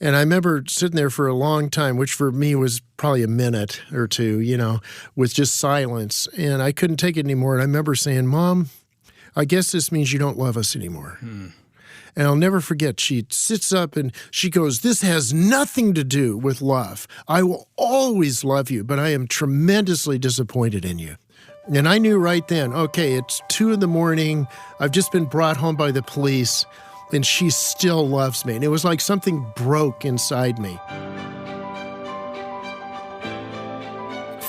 And I remember sitting there for a long time, which for me was probably a minute or two, with just silence. And I couldn't take it anymore. And I remember saying, Mom, I guess this means you don't love us anymore. And I'll never forget, she sits up and she goes, this has nothing to do with love. I will always love you, but I am tremendously disappointed in you. And I knew right then, okay, it's 2 a.m. I've just been brought home by the police, and she still loves me. And it was like something broke inside me.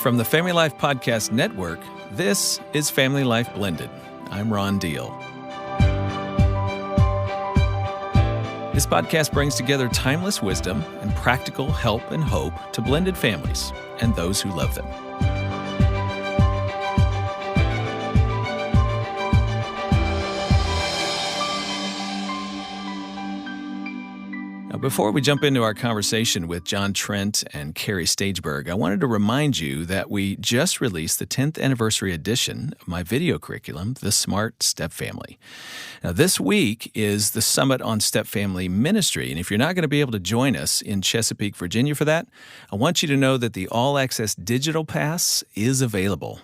From the Family Life Podcast Network, this is Family Life Blended. I'm Ron Deal. This podcast brings together timeless wisdom and practical help and hope to blended families and those who love them. Now, before we jump into our conversation with John Trent and Kari Trent-Stageberg, I wanted to remind you that we just released the 10th anniversary edition of my video curriculum, The Smart Step Family. Now, this week is the Summit on Step Family Ministry, and if you're not going to be able to join us in Chesapeake, Virginia for that, I want you to know that the All-Access Digital Pass is available.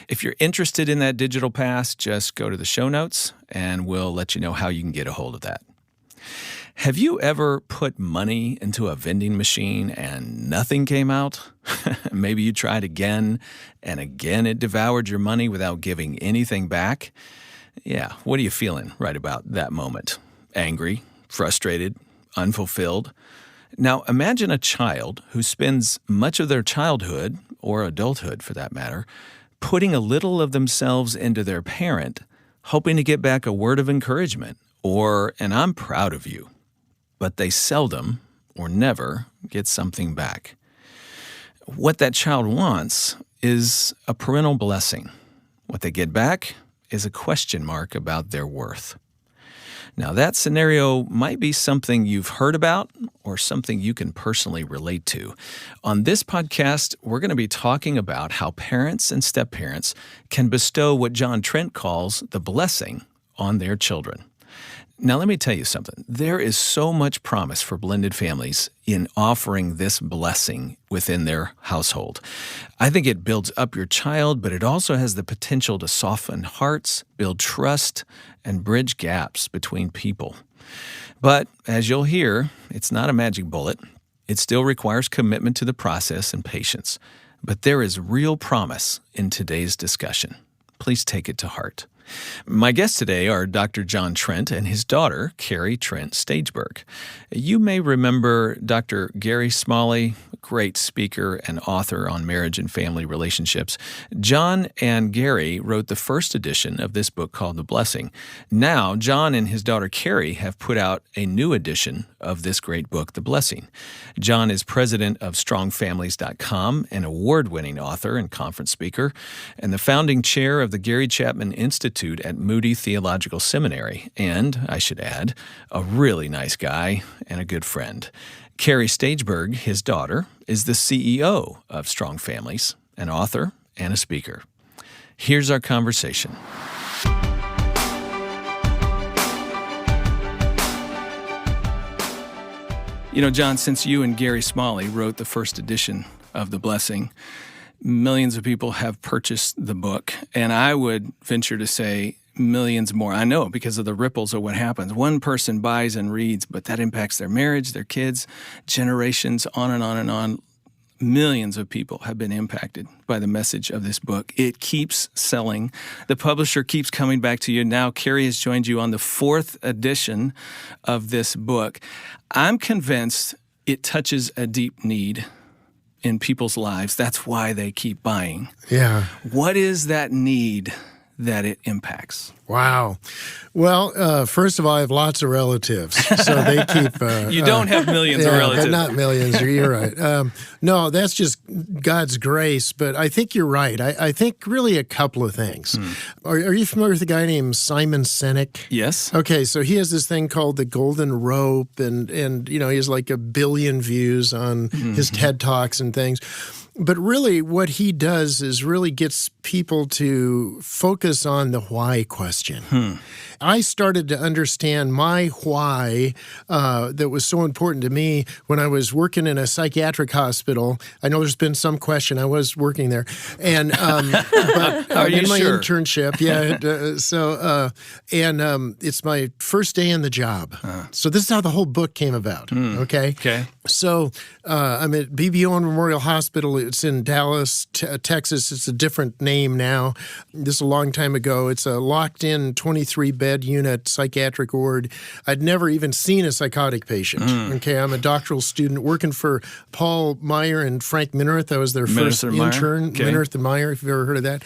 If you're interested in that digital pass, just go to the show notes, and we'll let you know how you can get a hold of that. Have you ever put money into a vending machine and nothing came out? Maybe you tried again, and again it devoured your money without giving anything back. Yeah, what are you feeling right about that moment? Angry, frustrated, unfulfilled? Now imagine a child who spends much of their childhood, or adulthood for that matter, putting a little of themselves into their parent, hoping to get back a word of encouragement or an "I'm proud of you." But they seldom or never get something back. What that child wants is a parental blessing. What they get back is a question mark about their worth. Now, that scenario might be something you've heard about or something you can personally relate to. On this podcast, we're going to be talking about how parents and step-parents can bestow what John Trent calls the blessing on their children. Now, let me tell you something. There is so much promise for blended families in offering this blessing within their household. I think it builds up your child, but it also has the potential to soften hearts, build trust, and bridge gaps between people. But as you'll hear, it's not a magic bullet. It still requires commitment to the process and patience. But there is real promise in today's discussion. Please take it to heart. My guests today are Dr. John Trent and his daughter, Kari Trent-Stageberg. You may remember Dr. Gary Smalley, a great speaker and author on marriage and family relationships. John and Gary wrote the first edition of this book called The Blessing. Now, John and his daughter Kari have put out a new edition of this great book, The Blessing. John is president of StrongFamilies.com, an award-winning author and conference speaker, and the founding chair of the Gary Chapman Institute at Moody Theological Seminary, and, I should add, a really nice guy and a good friend. Kari Trent-Stageberg, his daughter, is the CEO of Strong Families, an author and a speaker. Here's our conversation. You know, John, since you and Gary Smalley wrote the first edition of The Blessing, millions of people have purchased the book, and I would venture to say millions more. I know because of the ripples of what happens. One person buys and reads, but that impacts their marriage, their kids, generations, on and on and on. Millions of people have been impacted by the message of this book. It keeps selling. The publisher keeps coming back to you. Now, Kari has joined you on the 4th edition of this book. I'm convinced it touches a deep need in people's lives. That's why they keep buying. Yeah. What is that need that it impacts? Wow. Well, first of all, I have lots of relatives, so they keep... you don't have millions of relatives. But not millions, you're right. No, that's just God's grace, but I think you're right. I think really a couple of things. Are you familiar with a guy named Simon Sinek? Yes. Okay, so he has this thing called the Golden Rope, and he has like 1 billion views on his TED Talks and things. But really what he does is really gets people to focus on the why question. Christian. I started to understand my why that was so important to me when I was working in a psychiatric hospital. I know there's been some question. I was working there. And but Are you in my sure? internship, it's my first day in the job. So this is how the whole book came about, okay? Okay. So I'm at BBO Memorial Hospital. It's in Dallas, Texas. It's a different name now. This is a long time ago. It's a locked-in 23-bed unit psychiatric ward. I'd never even seen a psychotic patient. Okay, I'm a doctoral student working for Paul Meyer and Frank Minirth. I was their first intern. Okay. Minirth and Meyer, if you've ever heard of that.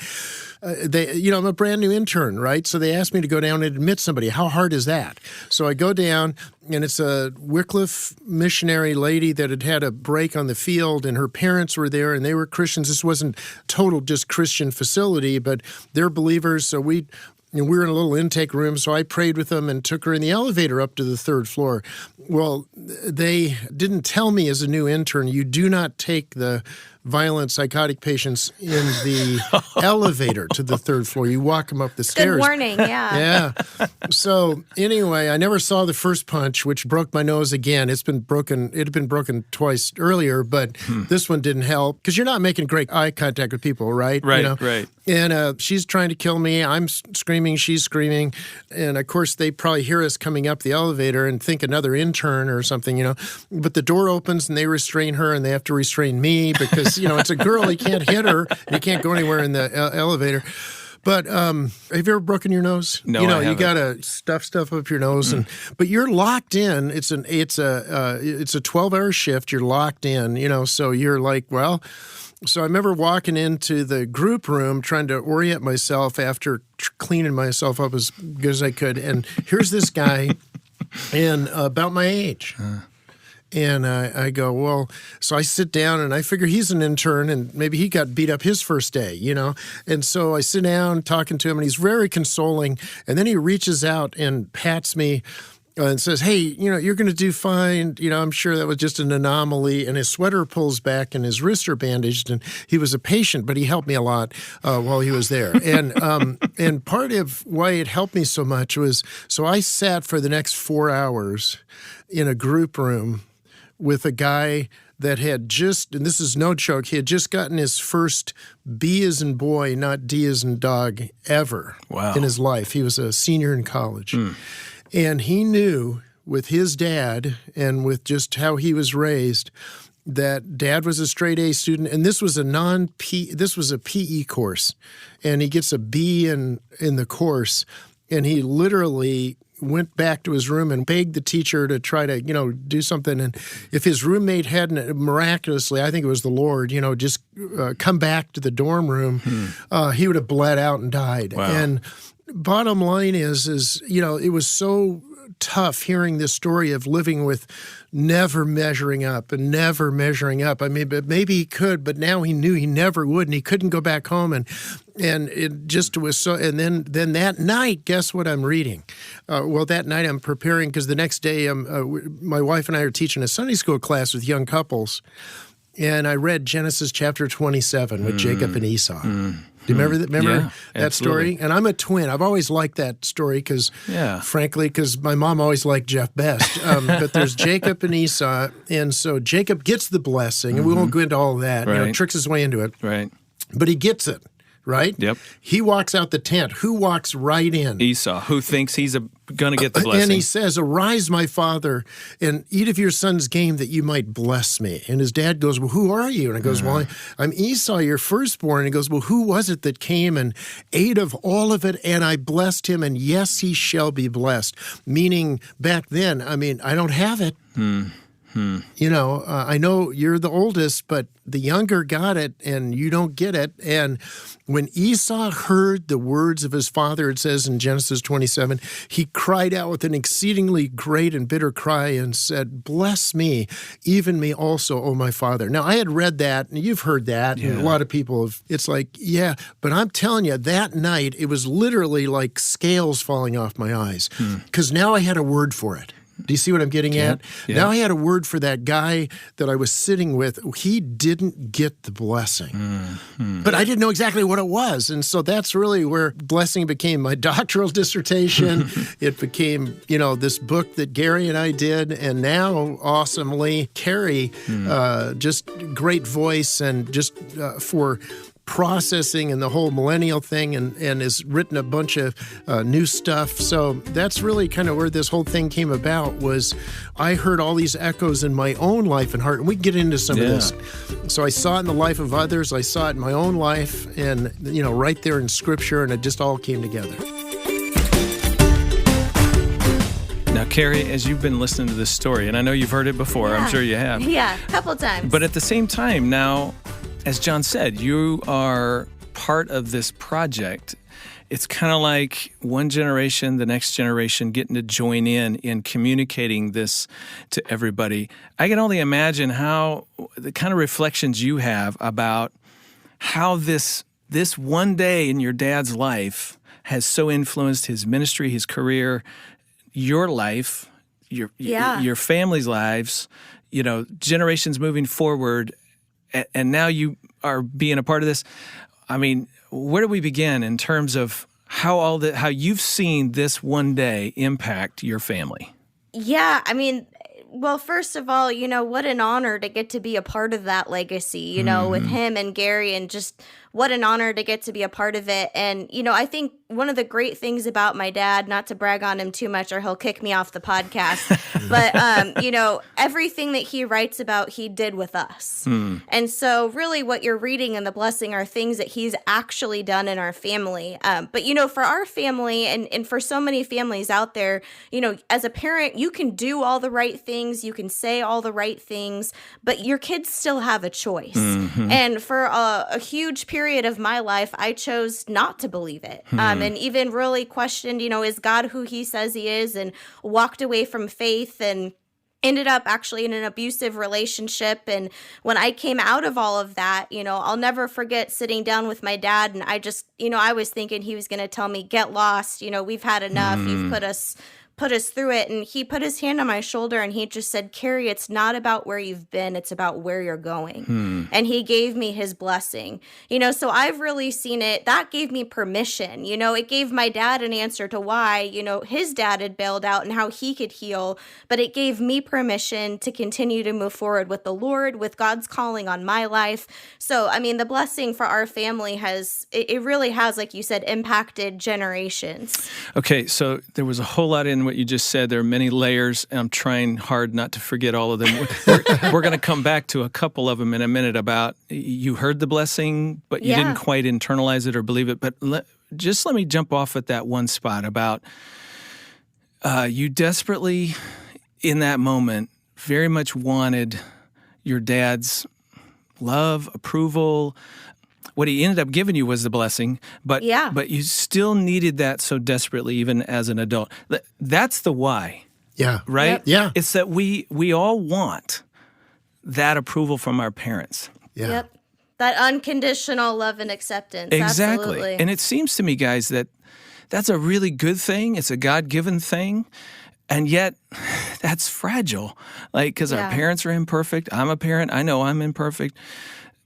I'm a brand new intern, right? So they asked me to go down and admit somebody. How hard is that? So I go down, and it's a Wycliffe missionary lady that had had a break on the field, and her parents were there, and they were Christians. This wasn't total just Christian facility, but they're believers. So we were in a little intake room, so I prayed with them and took her in the elevator up to the third floor. Well, they didn't tell me as a new intern, you do not take the violent psychotic patients in the elevator to the third floor. You walk them up the stairs. Good warning, yeah. Yeah. So anyway, I never saw the first punch, which broke my nose again. It had been broken twice earlier, but this one didn't help because you're not making great eye contact with people, right? Right, right. And she's trying to kill me. I'm screaming. She's screaming. And, of course, they probably hear us coming up the elevator and think another intern or something, But the door opens and they restrain her and they have to restrain me because, it's a girl. You can't hit her. And you can't go anywhere in the elevator. But have you ever broken your nose? No, I haven't. You got to stuff stuff up your nose, but you're locked in. It's a 12-hour shift. You're locked in, so you're like, well. So I remember walking into the group room trying to orient myself after cleaning myself up as good as I could. And here's this guy and about my age. And I go, well, so I sit down and I figure he's an intern and maybe he got beat up his first day, And so I sit down talking to him and he's very consoling. And then he reaches out and pats me and says, hey, you're going to do fine. I'm sure that was just an anomaly. And his sweater pulls back and his wrists are bandaged. And he was a patient, but he helped me a lot while he was there. And part of why it helped me so much was, so I sat for the next 4 hours in a group room with a guy that had just, and this is no joke, he had just gotten his first B as in boy, not D as in dog, ever in his life. He was a senior in college. And he knew with his dad and with just how he was raised that dad was a straight A student, and this was a PE course, and he gets a B in the course, and he literally went back to his room and begged the teacher to try to, do something. And if his roommate hadn't miraculously, I think it was the Lord, just come back to the dorm room, he would have bled out and died. Wow. And bottom line is, it was so tough hearing this story of living with never measuring up. I mean, but maybe he could, but now he knew he never would, and he couldn't go back home. And it just was so. And then that night, guess what I'm reading? That night I'm preparing because the next day, my wife and I are teaching a Sunday school class with young couples, and I read Genesis chapter 27 with Jacob and Esau. Do you remember that? Yeah, that story? And I'm a twin. I've always liked that story because, frankly, because my mom always liked Jeff best. But there's Jacob and Esau, and so Jacob gets the blessing, and we won't go into all of that. Right. Tricks his way into it. Right. But he gets it. Right? Yep. He walks out the tent. Who walks right in? Esau, who thinks he's going to get the blessing. And he says, arise, my father, and eat of your son's game that you might bless me. And his dad goes, well, who are you? And I goes, well, I'm Esau, your firstborn. And he goes, well, who was it that came and ate of all of it? And I blessed him, and yes, he shall be blessed. Meaning back then, I don't have it. I know you're the oldest, but the younger got it and you don't get it. And when Esau heard the words of his father, it says in Genesis 27, he cried out with an exceedingly great and bitter cry and said, bless me, even me also, O my father. Now, I had read that, and you've heard that, and a lot of people have, it's like, yeah, but I'm telling you, that night, it was literally like scales falling off my eyes, because now I had a word for it. Do you see what I'm getting at? Yeah. Now I had a word for that guy that I was sitting with. He didn't get the blessing, but I didn't know exactly what it was. And so that's really where blessing became my doctoral dissertation. It became, this book that Gary and I did. And now, awesomely, Kari, just great voice and just for processing and the whole millennial thing and has written a bunch of new stuff. So that's really kind of where this whole thing came about. Was I heard all these echoes in my own life and heart, and we can get into some of this. So I saw it in the life of others. I saw it in my own life and, right there in Scripture, and it just all came together. Now, Kari, as you've been listening to this story, and I know you've heard it before, I'm sure you have. Yeah, a couple times. But at the same time, now, as John said, you are part of this project. It's kind of like one generation, the next generation getting to join in communicating this to everybody. I can only imagine how the kind of reflections you have about how this one day in your dad's life has so influenced his ministry, his career, your life, your family's lives, generations moving forward. And now you are being a part of this. I mean, where do we begin in terms of how you've seen this one day impact your family? Yeah, I mean, well, first of all, what an honor to get to be a part of that legacy, with him and Gary, and just what an honor to get to be a part of it. And, I think one of the great things about my dad, not to brag on him too much or he'll kick me off the podcast, but, everything that he writes about, he did with us. And so really what you're reading in the blessing are things that he's actually done in our family. But, for our family and for so many families out there, as a parent, you can do all the right things, you can say all the right things, but your kids still have a choice. And for a huge period of my life, I chose not to believe it. And even really questioned, is God who he says he is, and walked away from faith and ended up actually in an abusive relationship. And when I came out of all of that, I'll never forget sitting down with my dad, and I just, I was thinking he was going to tell me, get lost, we've had enough, you've put us through it. And he put his hand on my shoulder and he just said, Kari, it's not about where you've been, it's about where you're going. And he gave me his blessing. So I've really seen it. That gave me permission. It gave my dad an answer to why, his dad had bailed out and how he could heal. But it gave me permission to continue to move forward with the Lord, with God's calling on my life. So, I mean, the blessing for our family it really has, like you said, impacted generations. Okay, so there was a whole lot in what you just said. There are many layers. I'm trying hard not to forget all of them. We're going to come back to a couple of them in a minute about you heard the blessing, but you didn't quite internalize it or believe it. But let me jump off at that one spot about you desperately, in that moment, very much wanted your dad's love, approval. What he ended up giving you was the blessing, but you still needed that so desperately, even as an adult. That's the why. Yeah. Right? Yep. Yeah. It's that we all want that approval from our parents. Yeah. Yep. That unconditional love and acceptance. Exactly. Absolutely. And it seems to me, guys, that that's a really good thing. It's a God-given thing. And yet, that's fragile. Because our parents are imperfect. I'm a parent. I know I'm imperfect.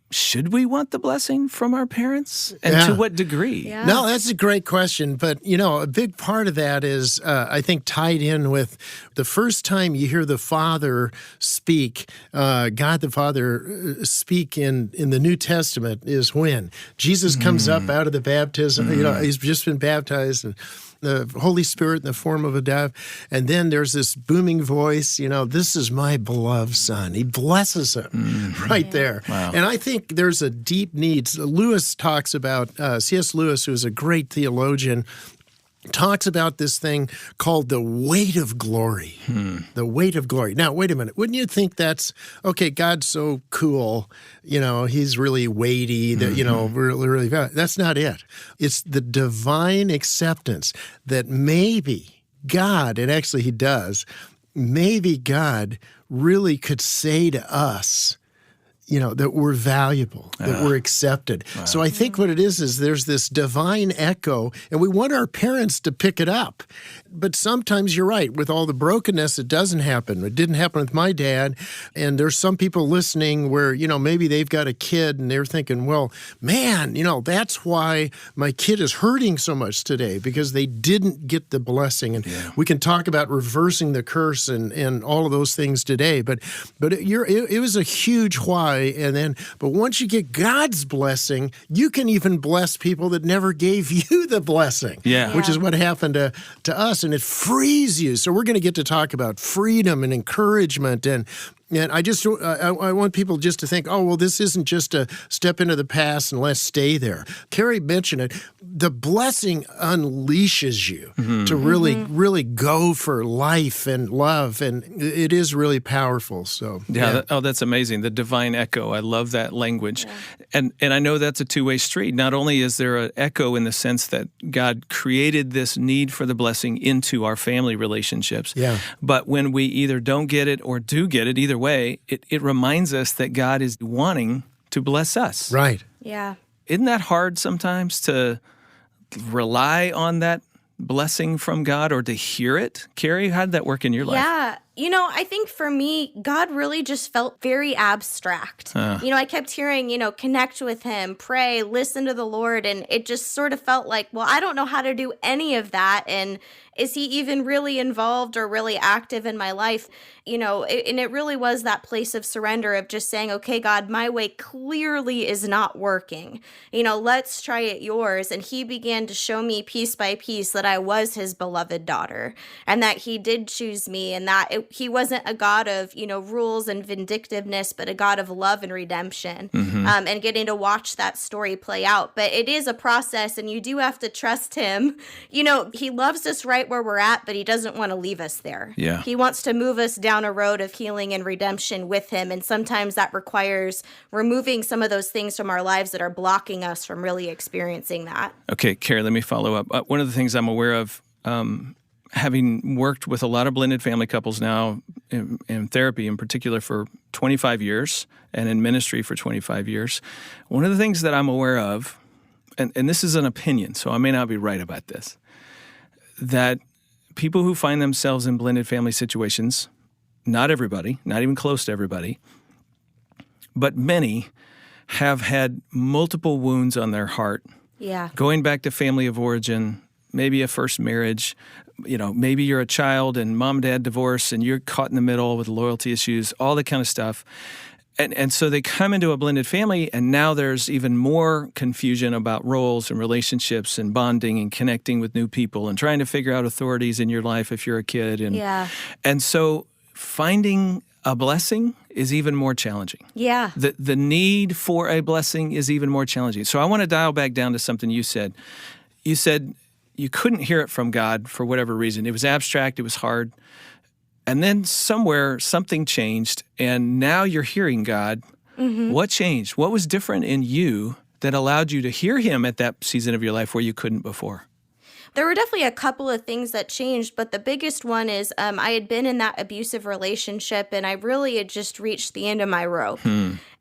Should we want the blessing from our parents? And to what degree? Yeah. No, that's a great question. But, a big part of that is, I think, tied in with the first time you hear the Father speak, God the Father speak in the New Testament is when Jesus comes up out of the baptism. He's just been baptized, and the Holy Spirit in the form of a dove. And then there's this booming voice, this is my beloved son. He blesses him right there. Wow. And I think there's a deep need. Lewis talks about, C.S. Lewis, who is a great theologian, talks about this thing called the weight of glory. The weight of glory. Now, wait a minute. Wouldn't you think that's, okay, God's so cool, he's really weighty, that, really, that's not it. It's the divine acceptance that maybe God, and actually he does, maybe God really could say to us, that we're valuable, that we're accepted. Wow. So I think what it is there's this divine echo, and we want our parents to pick it up. But sometimes you're right, with all the brokenness, it doesn't happen. It didn't happen with my dad. And there's some people listening where, maybe they've got a kid and they're thinking, well, man, that's why my kid is hurting so much today, because they didn't get the blessing. And we can talk about reversing the curse and all of those things today. But it was a huge why. But once you get God's blessing, you can even bless people that never gave you the blessing, which is what happened to us, and it frees you. So we're going to get to talk about freedom and encouragement, and I want people just to think, oh, well, this isn't just a step into the past and let's stay there. Kari mentioned it. The blessing unleashes you to really go for life and love, and it is really powerful. So that's amazing. The divine echo. I love that language. Yeah. And I know that's a two-way street. Not only is there an echo in the sense that God created this need for the blessing into our family relationships, but when we either don't get it or do get it, either way, it reminds us that God is wanting to bless us. Right. Yeah. Isn't that hard sometimes to rely on that blessing from God or to hear it? Kari, how did that work in your life? Yeah. I think for me, God really just felt very abstract. I kept hearing, connect with him, pray, listen to the Lord. And it just sort of felt like, well, I don't know how to do any of that. And is he even really involved or really active in my life? And it really was that place of surrender of just saying, okay, God, my way clearly is not working. Let's try it yours. And he began to show me piece by piece that I was his beloved daughter and that he did choose me, and that he wasn't a God of, rules and vindictiveness, but a God of love and redemption, and getting to watch that story play out. But it is a process, and you do have to trust him. He loves us right where we're at, but he doesn't want to leave us there. Yeah. He wants to move us down a road of healing and redemption with him. And sometimes that requires removing some of those things from our lives that are blocking us from really experiencing that. Okay, Kari, let me follow up. One of the things I'm aware of, having worked with a lot of blended family couples now in therapy in particular for 25 years and in ministry for 25 years, one of the things that I'm aware of, and this is an opinion, so I may not be right about this, that people who find themselves in blended family situations, not everybody, not even close to everybody, but many have had multiple wounds on their heart. Yeah. Going back to family of origin, maybe a first marriage, maybe you're a child and mom and dad divorce and you're caught in the middle with loyalty issues, all that kind of stuff. And so they come into a blended family, and now there's even more confusion about roles and relationships and bonding and connecting with new people and trying to figure out authorities in your life if you're a kid. And so finding a blessing is even more challenging. Yeah. The need for a blessing is even more challenging. So I want to dial back down to something you said. You said you couldn't hear it from God for whatever reason. It was abstract. It was hard. And then somewhere something changed, and now you're hearing God. Mm-hmm. What changed? What was different in you that allowed you to hear him at that season of your life where you couldn't before? There were definitely a couple of things that changed, but the biggest one is I had been in that abusive relationship, and I really had just reached the end of my rope.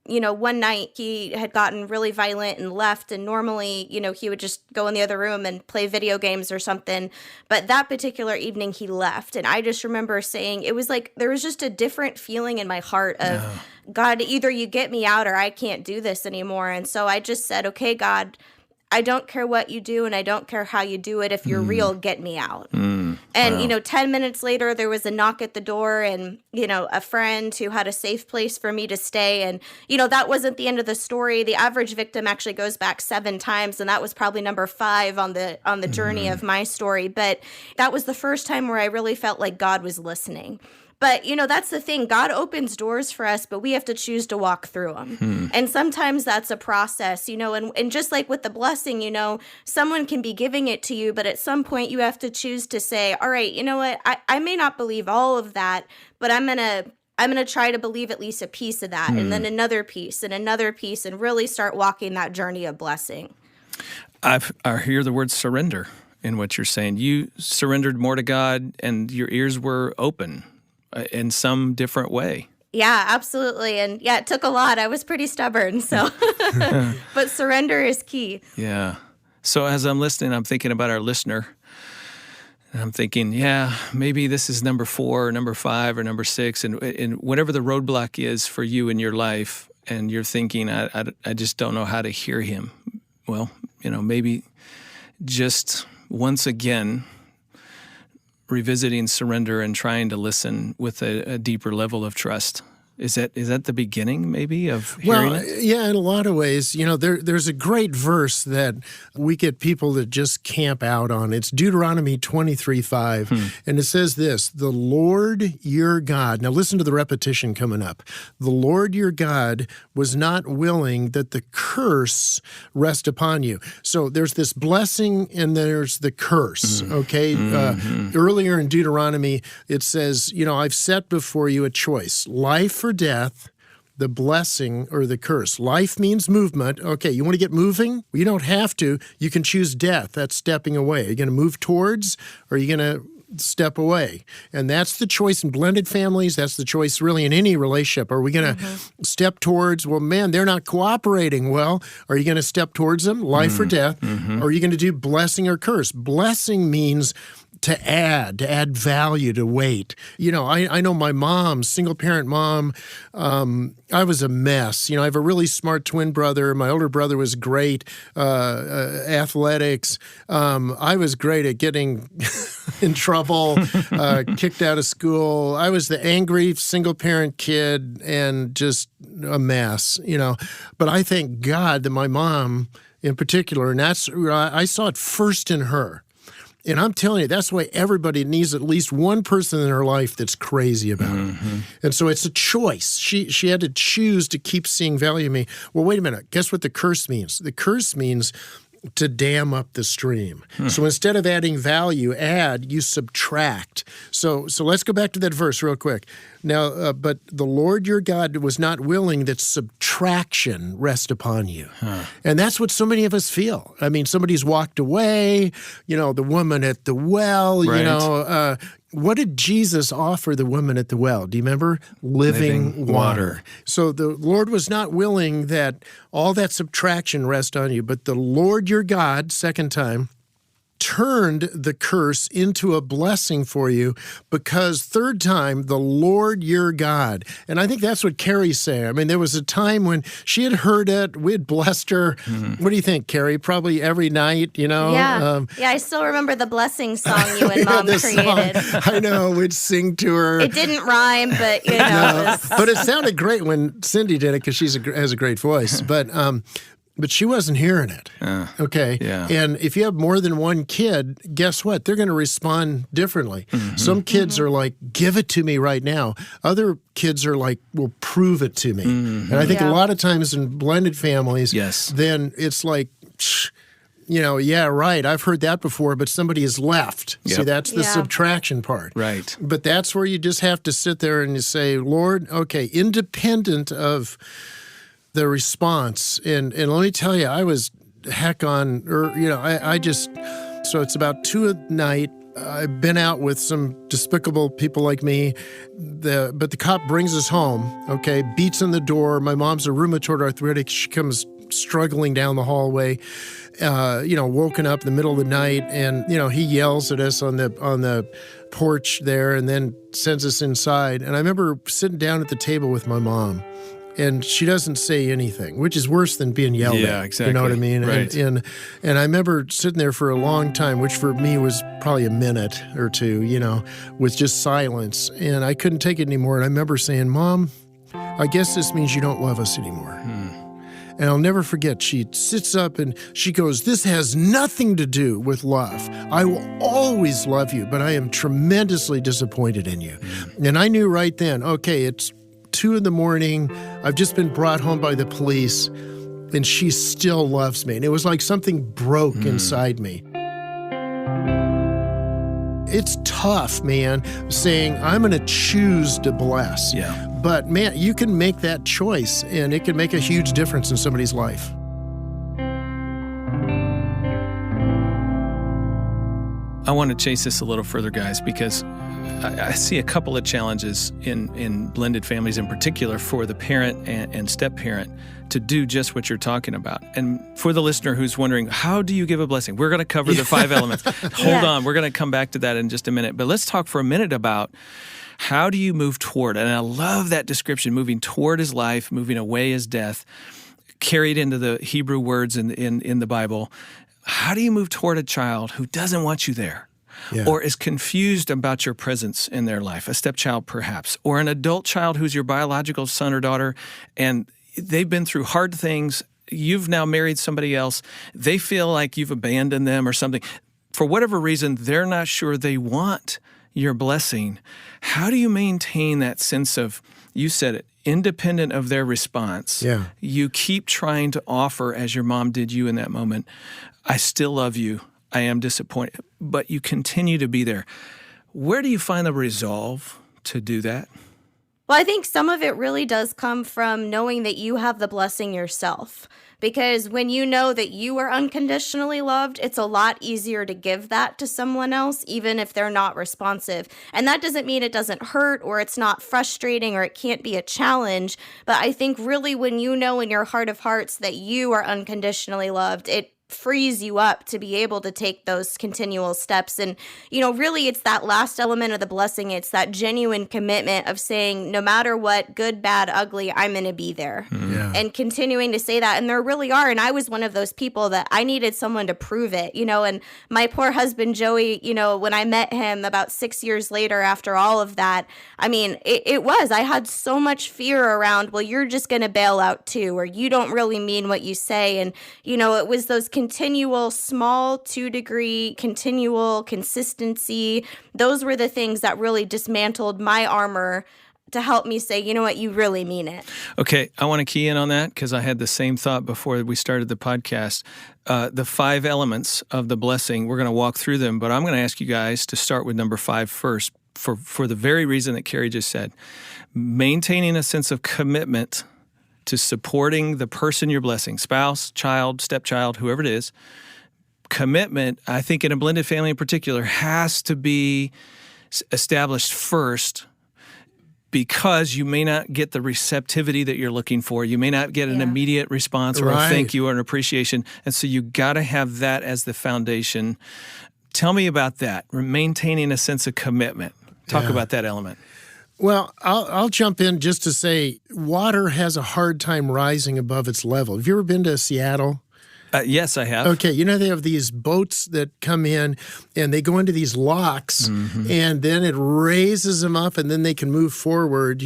One night he had gotten really violent and left, and normally, he would just go in the other room and play video games or something. But that particular evening he left, and I just remember saying, it was like there was just a different feeling in my heart of, God, either you get me out or I can't do this anymore. And so I just said, okay, God, I don't care what you do, and I don't care how you do it. If you're real, get me out. And, 10 minutes later, there was a knock at the door, and, a friend who had a safe place for me to stay. And, that wasn't the end of the story. The average victim actually goes back 7 times, and that was probably number 5 on the journey of my story. But that was the first time where I really felt like God was listening. But, that's the thing. God opens doors for us, but we have to choose to walk through them. And sometimes that's a process, and just like with the blessing, someone can be giving it to you, but at some point you have to choose to say, all right, you know what? I may not believe all of that, but I'm going to try to believe at least a piece of that, and then another piece, and really start walking that journey of blessing. I hear the word surrender in what you're saying. You surrendered more to God, and your ears were open in some different way. Yeah, absolutely. And yeah, it took a lot. I was pretty stubborn, so but surrender is key. Yeah. So as I'm listening, I'm thinking about our listener. And I'm thinking, yeah, maybe this is number 4 or number 5 or number 6, and whatever the roadblock is for you in your life, and you're thinking, I just don't know how to hear him. Well, maybe just once again revisiting surrender and trying to listen with a deeper level of trust. Is that the beginning, maybe, of hearing it? Yeah, in a lot of ways. There's a great verse that we get people that just camp out on. It's Deuteronomy 23:5, and it says this, the Lord your God, now listen to the repetition coming up, the Lord your God was not willing that the curse rest upon you. So there's this blessing and there's the curse, okay? Earlier in Deuteronomy, it says, I've set before you a choice, life or death, the blessing or the curse. Life means movement. Okay, you want to get moving? You don't have to. You can choose death. That's stepping away. Are you going to move towards, or are you going to step away? And that's the choice in blended families. That's the choice really in any relationship. Are we going to step towards, well, man, they're not cooperating well. Are you going to step towards them, life or death? Or are you going to do blessing or curse? Blessing means to add value, to weight. I know my mom, single-parent mom, I was a mess. I have a really smart twin brother. My older brother was great, athletics. I was great at getting in trouble, kicked out of school. I was the angry single-parent kid and just a mess, But I thank God that my mom in particular, and I saw it first in her. And I'm telling you, that's why everybody needs at least one person in their life that's crazy about it. And so it's a choice. She had to choose to keep seeing value in me. Well, wait a minute. Guess what the curse means? The curse means to dam up the stream. So instead of adding value, you subtract. So let's go back to that verse real quick. Now, but the Lord your God was not willing that subtraction rest upon you. And that's what so many of us feel. I mean, somebody's walked away, the woman at the well, Right. What did Jesus offer the woman at the well? Do you remember? Living water. So the Lord was not willing that all that subtraction rest on you, but the Lord your God, second time, turned the curse into a blessing for you because third time, the Lord your God. And I think that's what Kari's saying. I mean, there was a time when she had heard it. We had blessed her. What do you think, Kari? Probably every night, Yeah. I still remember the blessing song you and Mom created. I know. We'd sing to her. It didn't rhyme, but, But it sounded great when Cindy did it because she has a great voice. But she wasn't hearing it, okay? Yeah. And if you have more than one kid, guess what? They're going to respond differently. Some kids are like, give it to me right now. Other kids are like, well, prove it to me. And I think a lot of times in blended families, then it's like, yeah, right, I've heard that before, but somebody has left. Yep. See, that's the subtraction part. Right. But that's where you just have to sit there and you say, Lord, okay, independent of the response. And let me tell you, I was so it's about 2 at night. I've been out with some despicable people like me. But the cop brings us home, okay, beats on the door. My mom's a rheumatoid arthritic. She comes struggling down the hallway, woken up in the middle of the night. And, he yells at us on the porch there and then sends us inside. And I remember sitting down at the table with my mom. And she doesn't say anything, which is worse than being yelled at. Yeah, exactly. You know what I mean? Right. And I remember sitting there for a long time, which for me was probably a minute or two, with just silence. And I couldn't take it anymore. And I remember saying, Mom, I guess this means you don't love us anymore. And I'll never forget, she sits up and she goes, this has nothing to do with love. I will always love you, but I am tremendously disappointed in you. And I knew right then, okay, it's 2 a.m. I've just been brought home by the police, and she still loves me. And it was like something broke inside me. It's tough, man, saying I'm going to choose to bless. Yeah. But, man, you can make that choice, and it can make a huge difference in somebody's life. I want to chase this a little further, guys, because I see a couple of challenges in blended families, in particular for the parent and step-parent to do just what you're talking about. And for the listener who's wondering, how do you give a blessing? We're going to cover the 5 elements. Hold on. We're going to come back to that in just a minute. But let's talk for a minute about how do you move toward, and I love that description, moving toward is life, moving away is death, carried into the Hebrew words in the Bible. How do you move toward a child who doesn't want you there? Yeah. Or is confused about your presence in their life, a stepchild perhaps, or an adult child who's your biological son or daughter, and they've been through hard things. You've now married somebody else. They feel like you've abandoned them or something. For whatever reason, they're not sure they want your blessing. How do you maintain that sense of, you said it, independent of their response? Yeah. You keep trying to offer, as your mom did you in that moment, I still love you. I am disappointed, but you continue to be there. Where do you find the resolve to do that? Well, I think some of it really does come from knowing that you have the blessing yourself. Because when you know that you are unconditionally loved, it's a lot easier to give that to someone else, even if they're not responsive. And that doesn't mean it doesn't hurt or it's not frustrating or it can't be a challenge. But I think really when you know in your heart of hearts that you are unconditionally loved, it frees you up to be able to take those continual steps. And, really it's that last element of the blessing. It's that genuine commitment of saying, no matter what, good, bad, ugly, I'm going to be there. Yeah. And continuing to say that. And there really are. And I was one of those people that I needed someone to prove it, and my poor husband, Joey, when I met him about 6 years later after all of that, I mean, I had so much fear around, well, you're just going to bail out too, or you don't really mean what you say. And, it was those continual small 2-degree continual consistency. Those were the things that really dismantled my armor to help me say, you know what, you really mean it. Okay, I want to key in on that because I had the same thought before we started the podcast. The 5 elements of the blessing, we're going to walk through them, but I'm going to ask you guys to start with number 5 first for the very reason that Kari just said. Maintaining a sense of commitment to supporting the person you're blessing, spouse, child, stepchild, whoever it is. Commitment, I think in a blended family in particular, has to be established first because you may not get the receptivity that you're looking for. You may not get an immediate response or a thank you or an appreciation. And so you got to have that as the foundation. Tell me about that, maintaining a sense of commitment. Talk about that element. Well, I'll jump in just to say water has a hard time rising above its level. Have you ever been to Seattle? Yes, I have. Okay, they have these boats that come in and they go into these locks and then it raises them up and then they can move forward,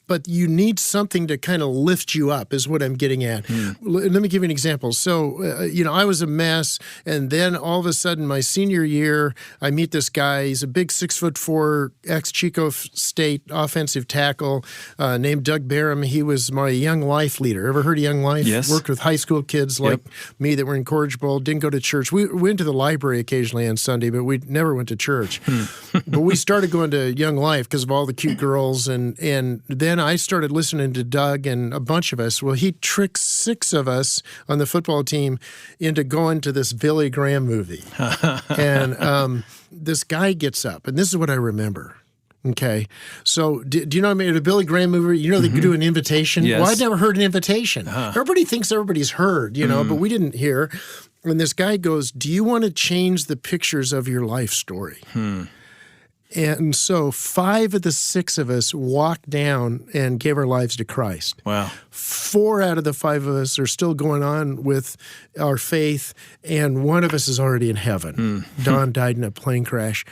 But you need something to kind of lift you up is what I'm getting at. Let me give you an example. So, I was a mess, and then all of a sudden, my senior year, I meet this guy. He's a big 6'4", ex-Chico State offensive tackle named Doug Barham. He was my Young Life leader. Ever heard of Young Life? Yes. Worked with high school kids like me that were incorrigible, didn't go to church. We went to the library occasionally on Sunday, but we never went to church. But we started going to Young Life because of all the cute girls, and then I started listening to Doug and a bunch of us. Well, he tricked 6 of us on the football team into going to this Billy Graham movie. And this guy gets up, and this is what I remember. Okay. So do you know what I mean? The Billy Graham movie, they could do an invitation? Yes. Well, I'd never heard an invitation. Everybody thinks everybody's heard, but we didn't hear. And this guy goes, do you want to change the pictures of your life story? And so 5 of the 6 of us walked down and gave our lives to Christ. Wow. 4 out of the 5 of us are still going on with our faith, and 1 of us is already in heaven. Don died in a plane crash.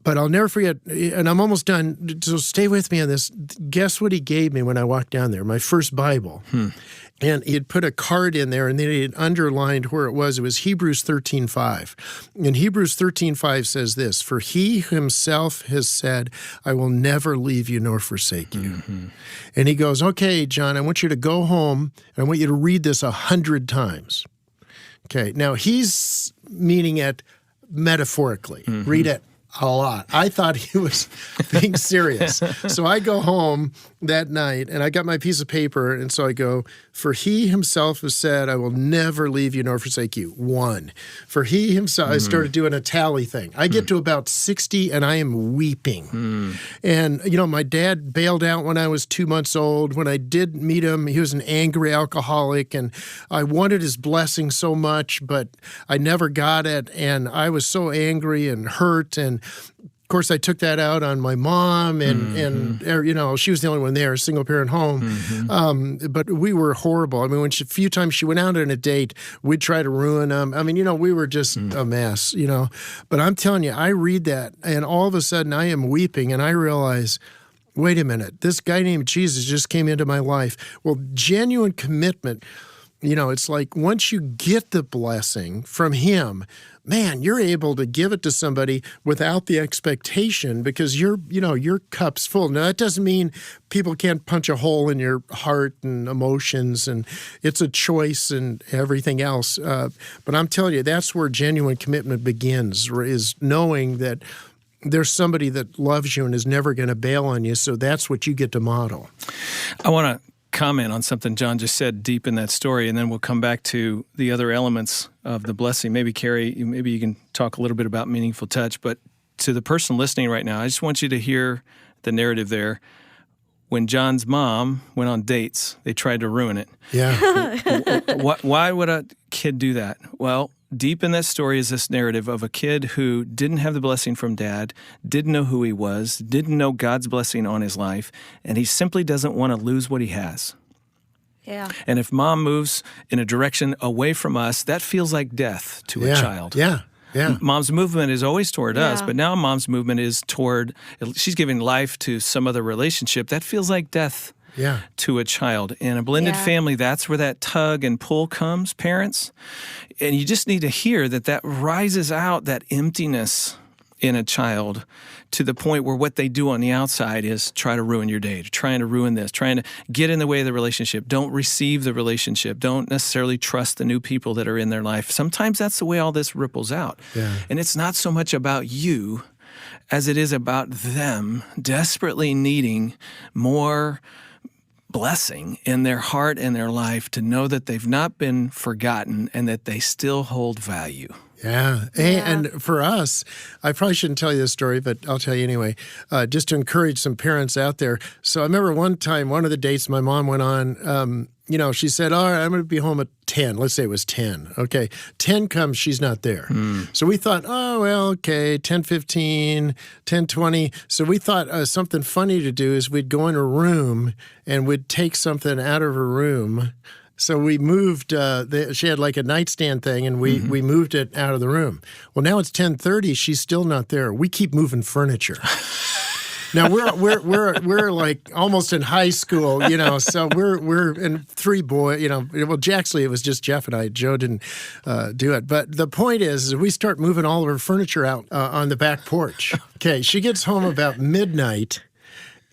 But I'll never forget, and I'm almost done, so stay with me on this. Guess what he gave me when I walked down there? My first Bible. And he had put a card in there, and then he had underlined where it was. It was Hebrews 13:5. And Hebrews 13:5 says this, for he himself has said, I will never leave you nor forsake you. And he goes, okay, John, I want you to go home, and I want you to read this 100 times. Okay, now he's meaning it metaphorically. Read it a lot. I thought he was being serious. So I go home that night and I got my piece of paper. And so I go, for he himself has said, I will never leave you nor forsake you. 1. For he himself, I started doing a tally thing. I get to about 60 and I am weeping. And, my dad bailed out when I was 2 months old. When I did meet him, he was an angry alcoholic and I wanted his blessing so much, but I never got it. And I was so angry and hurt. And of course, I took that out on my mom, and she was the only one there, a single parent home. But we were horrible. I mean, a few times she went out on a date, we'd try to ruin them. I mean, we were just a mess, But I'm telling you, I read that, and all of a sudden I am weeping, and I realize, wait a minute, this guy named Jesus just came into my life. Well, genuine commitment, it's like once you get the blessing from him, man, you're able to give it to somebody without the expectation because your cup's full. Now, that doesn't mean people can't punch a hole in your heart and emotions, and it's a choice and everything else. But I'm telling you, that's where genuine commitment begins, is knowing that there's somebody that loves you and is never going to bail on you, so that's what you get to model. I want to comment on something John just said deep in that story, and then we'll come back to the other elements of the blessing. Maybe, Kari, maybe you can talk a little bit about meaningful touch, but to the person listening right now, I just want you to hear the narrative there. When John's mom went on dates, they tried to ruin it. Yeah. Why would a kid do that? Well, deep in that story is this narrative of a kid who didn't have the blessing from dad, didn't know who he was, didn't know God's blessing on his life, and he simply doesn't want to lose what he has. Yeah. And if mom moves in a direction away from us, that feels like death to a child. Yeah. Yeah. Mom's movement is always toward us, but now mom's movement is toward, she's giving life to some other relationship. That feels like death to a child. In a blended family, that's where that tug and pull comes, parents. And you just need to hear that rises out that emptiness in a child to the point where what they do on the outside is try to ruin your day, trying to ruin this, trying to get in the way of the relationship. Don't receive the relationship. Don't necessarily trust the new people that are in their life. Sometimes that's the way all this ripples out. Yeah. And it's not so much about you as it is about them desperately needing more blessing in their heart and their life to know that they've not been forgotten and that they still hold value. Yeah. And for us, I probably shouldn't tell you this story, but I'll tell you anyway, just to encourage some parents out there. So I remember one time, one of the dates my mom went on, she said, all right, I'm going to be home at 10. Let's say it was 10. Okay. 10 comes, she's not there. So we thought, oh, well, okay, 10:15, 10:20. So we thought something funny to do is we'd go in her room and we'd take something out of her room. So we moved, she had like a nightstand thing, and we moved it out of the room. Well, now it's 10:30. She's still not there. We keep moving furniture. Now we're like almost in high school, so we're in 3 boys, well, actually it was just Jeff and I. Joe didn't do it. But the point is we start moving all of her furniture out on the back porch. Okay, she gets home about midnight.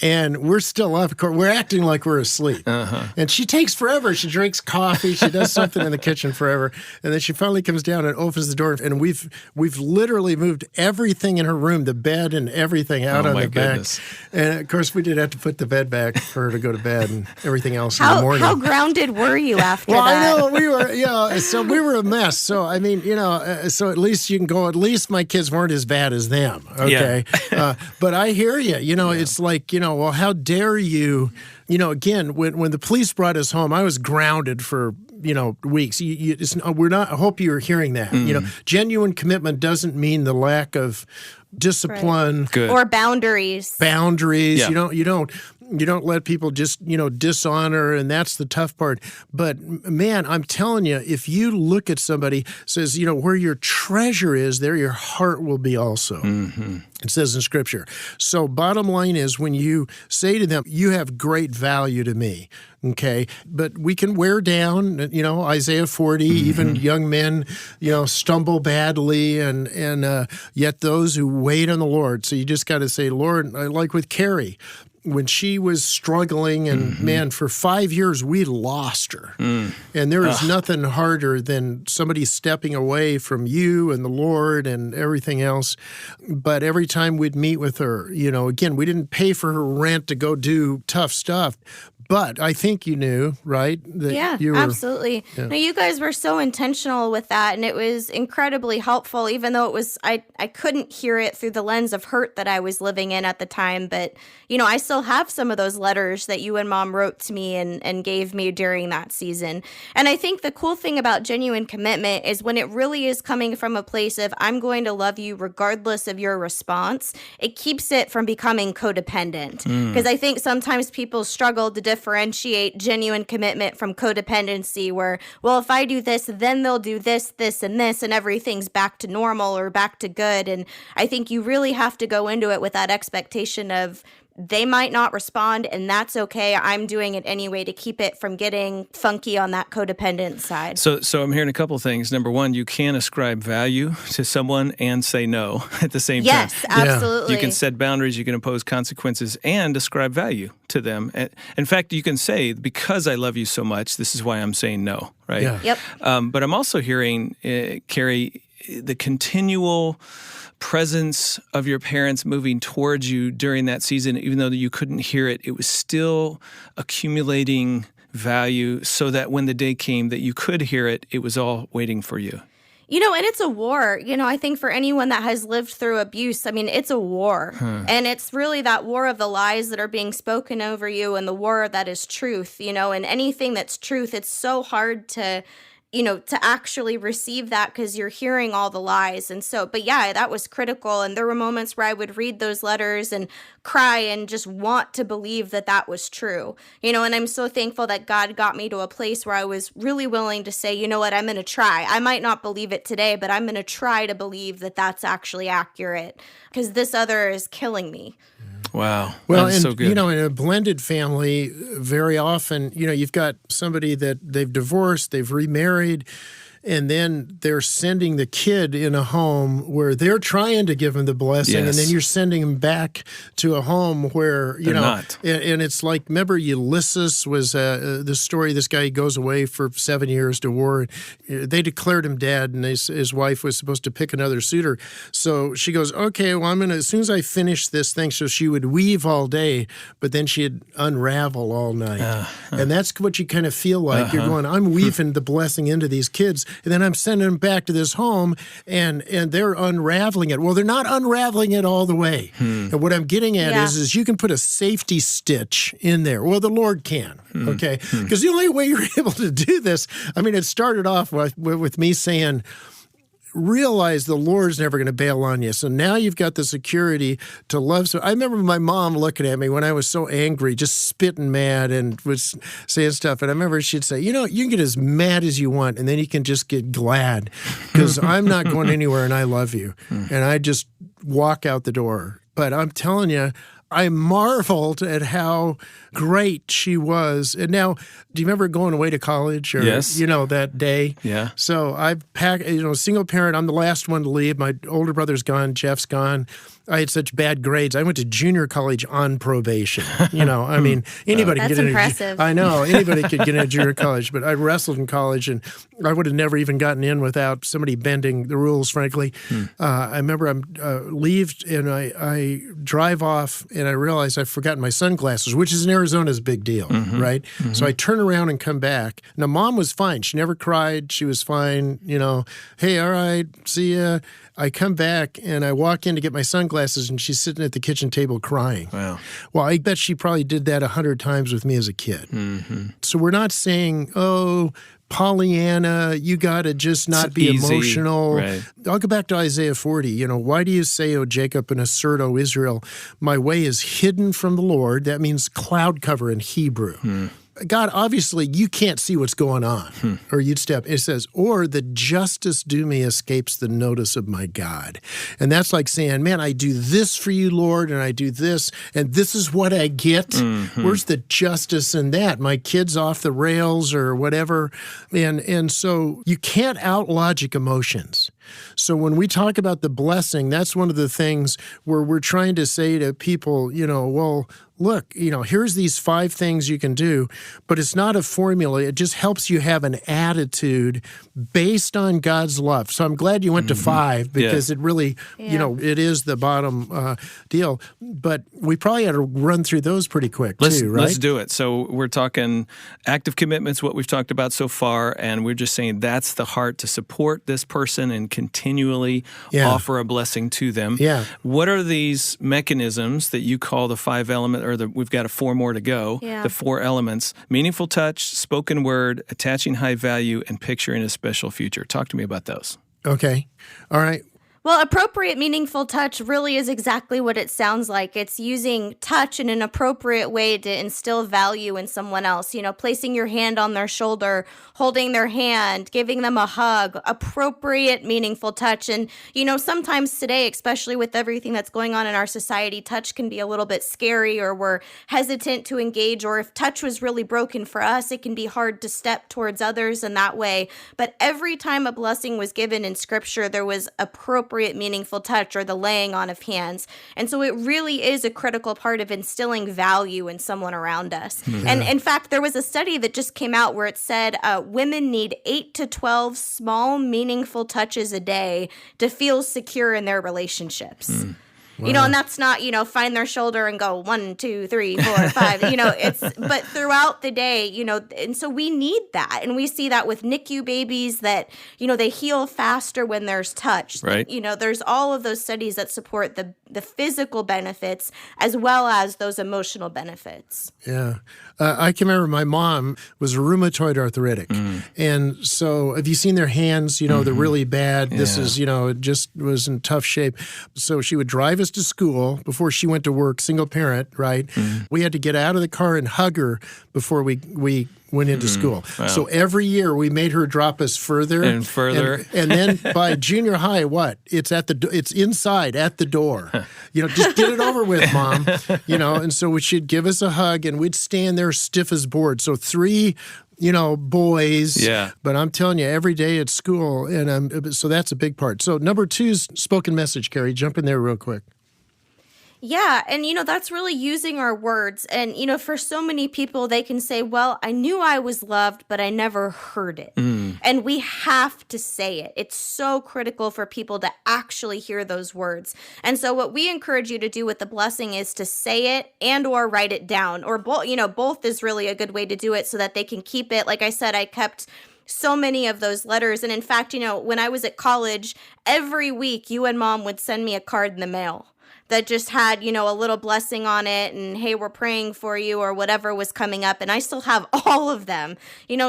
And we're still up. We're acting like we're asleep. And she takes forever. She drinks coffee. She does something in the kitchen forever. And then she finally comes down and opens the door. And we've literally moved everything in her room, the bed and everything out on the goodness. back. And, of course, we did have to put the bed back for her to go to bed and everything else in the morning. How grounded were you after that? I know. We were, so we were a mess. So, I mean, so at least you can go, at least my kids weren't as bad as them. Okay. Yeah. But I hear you. It's like, well, how dare you? Again, when the police brought us home, I was grounded for weeks. We're not. I hope you're hearing that. Genuine commitment doesn't mean the lack of discipline or boundaries. Yeah. You don't let people just, dishonor, and that's the tough part. But, man, I'm telling you, if you look at somebody, says, where your treasure is, there your heart will be also. It says in Scripture. So bottom line is when you say to them, you have great value to me, okay? But we can wear down, Isaiah 40, even young men, stumble badly, and yet those who wait on the Lord. So you just got to say, Lord, like with Kari, when she was struggling, and man, for 5 years we lost her. And there is nothing harder than somebody stepping away from you and the Lord and everything else. But every time we'd meet with her, again, we didn't pay for her rent to go do tough stuff. But I think you knew, right? That you were, absolutely. Yeah. No, you guys were so intentional with that, and it was incredibly helpful, even though it was, I couldn't hear it through the lens of hurt that I was living in at the time. But, I still have some of those letters that you and Mom wrote to me and gave me during that season. And I think the cool thing about genuine commitment is when it really is coming from a place of, I'm going to love you regardless of your response, it keeps it from becoming codependent. Because I think sometimes people struggle to differentiate genuine commitment from codependency, where, well, if I do this, then they'll do this, this, and this, and everything's back to normal or back to good. And I think you really have to go into it with that expectation of, they might not respond, and that's okay. I'm doing it anyway to keep it from getting funky on that codependent side. So I'm hearing a couple things. Number one, you can ascribe value to someone and say no at the same time. Yes, absolutely. You can set boundaries, you can impose consequences, and ascribe value to them. In fact, you can say, because I love you so much, this is why I'm saying no, right? Yeah. Yep. But I'm also hearing, Kari, the continual presence of your parents moving towards you during that season, even though you couldn't hear it, it was still accumulating value so that when the day came that you could hear it, it was all waiting for you. And it's a war. I think for anyone that has lived through abuse, it's a war. And it's really that war of the lies that are being spoken over you and the war that is truth, and anything that's truth, it's so hard to actually receive that because you're hearing all the lies. And so, but yeah, that was critical. And there were moments where I would read those letters and cry and just want to believe that that was true, and I'm so thankful that God got me to a place where I was really willing to say, you know what, I'm going to try. I might not believe it today, but I'm going to try to believe that that's actually accurate, because this other is killing me. Wow. Well, that's and so good. in a blended family, very often, you've got somebody that they've divorced, they've remarried, and then they're sending the kid in a home where they're trying to give him the blessing, Yes. and then you're sending him back to a home where, They're not. And it's like, remember Ulysses was the story, this guy goes away for 7 years to war. They declared him dead, and his wife was supposed to pick another suitor. So she goes, okay, well, I'm going to, as soon as I finish this thing, so she would weave all day, but then she'd unravel all night. And that's what you kind of feel like. You're going, I'm weaving the blessing into these kids, and then I'm sending them back to this home, and they're unraveling it. Well, they're not unraveling it all the way. And what I'm getting at is you can put a safety stitch in there. Well, the Lord can, okay? Because the only way you're able to do this, it started off with me saying, realize the Lord's never going to bail on you. So now you've got the security to love. So I remember my mom looking at me when I was so angry, just spitting mad and was saying stuff. And I remember she'd say, you can get as mad as you want, and then you can just get glad because I'm not going anywhere and I love you. And I just walk out the door. But I'm telling you, I marveled at how great she was. And now, do you remember going away to college? Or, Yes. That day? Yeah. So I've packed, single parent. I'm the last one to leave. My older brother's gone. Jeff's gone. I had such bad grades. I went to junior college on probation. Anybody That's could get impressive. I know. Anybody could get into junior college, but I wrestled in college, and I would have never even gotten in without somebody bending the rules, frankly. I remember I'm leave, and I drive off, and I realize I've forgotten my sunglasses, which is in Arizona's a big deal, right? So I turn around and come back. Now, Mom was fine. She never cried. She was fine. Hey, all right, see ya. I come back, and I walk in to get my sunglasses, and she's sitting at the kitchen table crying. Wow. Well, I bet she probably did that 100 times with me as a kid. So we're not saying, oh, Pollyanna, you got to just not It's be easy. emotional. Right. I'll go back to Isaiah 40. Why do you say, O Jacob, and assert, O Israel, my way is hidden from the Lord? That means cloud cover in Hebrew. God, obviously, you can't see what's going on, or you'd step. It says, or the justice due me escapes the notice of my God. And that's like saying, man, I do this for you, Lord, and I do this, and this is what I get. Where's the justice in that? My kid's off the rails or whatever. And so you can't out-logic emotions. So when we talk about the blessing, that's one of the things where we're trying to say to people, well, look, here's these 5 things you can do, but it's not a formula. It just helps you have an attitude based on God's love. So I'm glad you went to 5 because it really, it is the bottom deal. But we probably ought to run through those pretty quick too, right? Let's do it. So we're talking active commitments, what we've talked about so far, and we're just saying that's the heart to support this person and continually offer a blessing to them. Yeah. What are these mechanisms that you call the 5 element, or we've got 4 more to go, the 4 elements: meaningful touch, spoken word, attaching high value, and picturing a special future? Talk to me about those. Okay. All right. Well, appropriate meaningful touch really is exactly what it sounds like. It's using touch in an appropriate way to instill value in someone else. Placing your hand on their shoulder, holding their hand, giving them a hug, appropriate meaningful touch. And, sometimes today, especially with everything that's going on in our society, touch can be a little bit scary, or we're hesitant to engage, or if touch was really broken for us, it can be hard to step towards others in that way. But every time a blessing was given in Scripture, there was appropriate meaningful touch, or the laying on of hands. And so it really is a critical part of instilling value in someone around us. Yeah. And in fact, there was a study that just came out where it said women need 8 to 12 small, meaningful touches a day to feel secure in their relationships. Wow. And that's not, find their shoulder and go 1, 2, 3, 4, 5, but throughout the day, and so we need that. And we see that with NICU babies that, they heal faster when there's touch. Right. There's all of those studies that support the physical benefits as well as those emotional benefits. Yeah. I can remember my mom was a rheumatoid arthritic. And so have you seen their hands? They're really bad. This is, it just was in tough shape. So she would drive us to school before she went to work, single parent, right? We had to get out of the car and hug her before we went into school. Wow. So every year we made her drop us further and further. And then by junior high, it's it's inside at the door. Just get it over with, Mom. And so she'd give us a hug and we'd stand there stiff as board. So 3 boys. Yeah. But I'm telling you, every day at school, and so that's a big part. So number 2 is spoken message, Kari. Jump in there real quick. Yeah, and that's really using our words. And for so many people, they can say, well, I knew I was loved, but I never heard it. And we have to say it. It's so critical for people to actually hear those words. And so what we encourage you to do with the blessing is to say it and or write it down, or both is really a good way to do it so that they can keep it. Like I said, I kept so many of those letters. And in fact, when I was at college, every week you and Mom would send me a card in the mail that just had, a little blessing on it and, hey, we're praying for you, or whatever was coming up. And I still have all of them,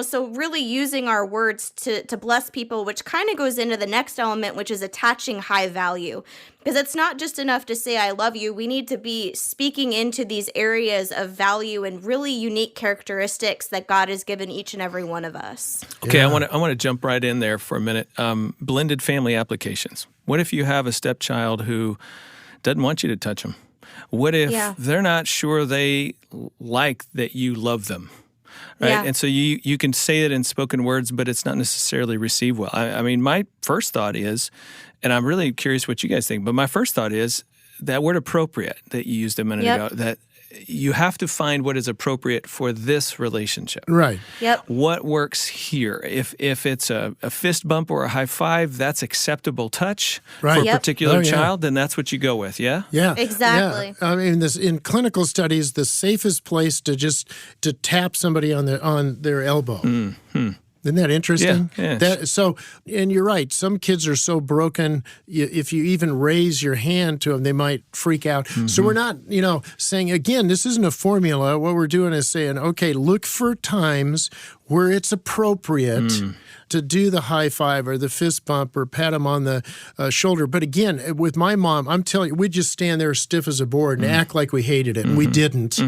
so really using our words to bless people, which kind of goes into the next element, which is attaching high value. Because it's not just enough to say, I love you. We need to be speaking into these areas of value and really unique characteristics that God has given each and every one of us. Okay, yeah. I want to jump right in there for a minute. Blended family applications. What if you have a stepchild who doesn't want you to touch them? What if they're not sure they like that you love them? Right? Yeah. And so you can say it in spoken words, but it's not necessarily received well. I mean, my first thought is, and I'm really curious what you guys think, but my first thought is that word appropriate that you used a minute ago, that you have to find what is appropriate for this relationship. Right. Yep. What works here? If it's a fist bump or a high five, that's acceptable touch for a particular child, then that's what you go with, yeah? Yeah. Exactly. Yeah. I mean, in clinical studies, the safest place to tap somebody on their elbow. Mm-hmm. Isn't that interesting? Yeah. And you're right. Some kids are so broken, if you even raise your hand to them, they might freak out. Mm-hmm. So we're not, saying, again, this isn't a formula. What we're doing is saying, okay, look for times where it's appropriate to do the high five or the fist bump or pat them on the shoulder. But again, with my mom, I'm telling you, we'd just stand there stiff as a board and act like we hated it. And we didn't.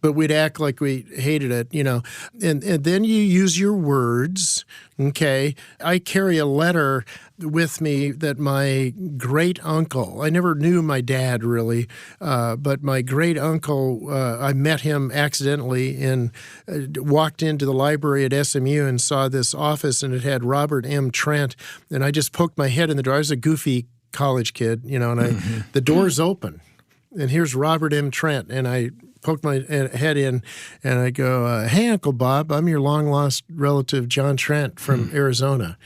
But we'd act like we hated it, And then you use your words, Okay. I carry a letter with me that my great uncle, I never knew my dad really, but my great uncle, I met him accidentally and walked into the library at SMU and saw this office, and it had Robert M. Trent. And I just poked my head in the door. I was a goofy college kid, and the door's open. And here's Robert M. Trent. And I poked my head in, and I go, "Hey, Uncle Bob, I'm your long-lost relative, John Trent from Arizona."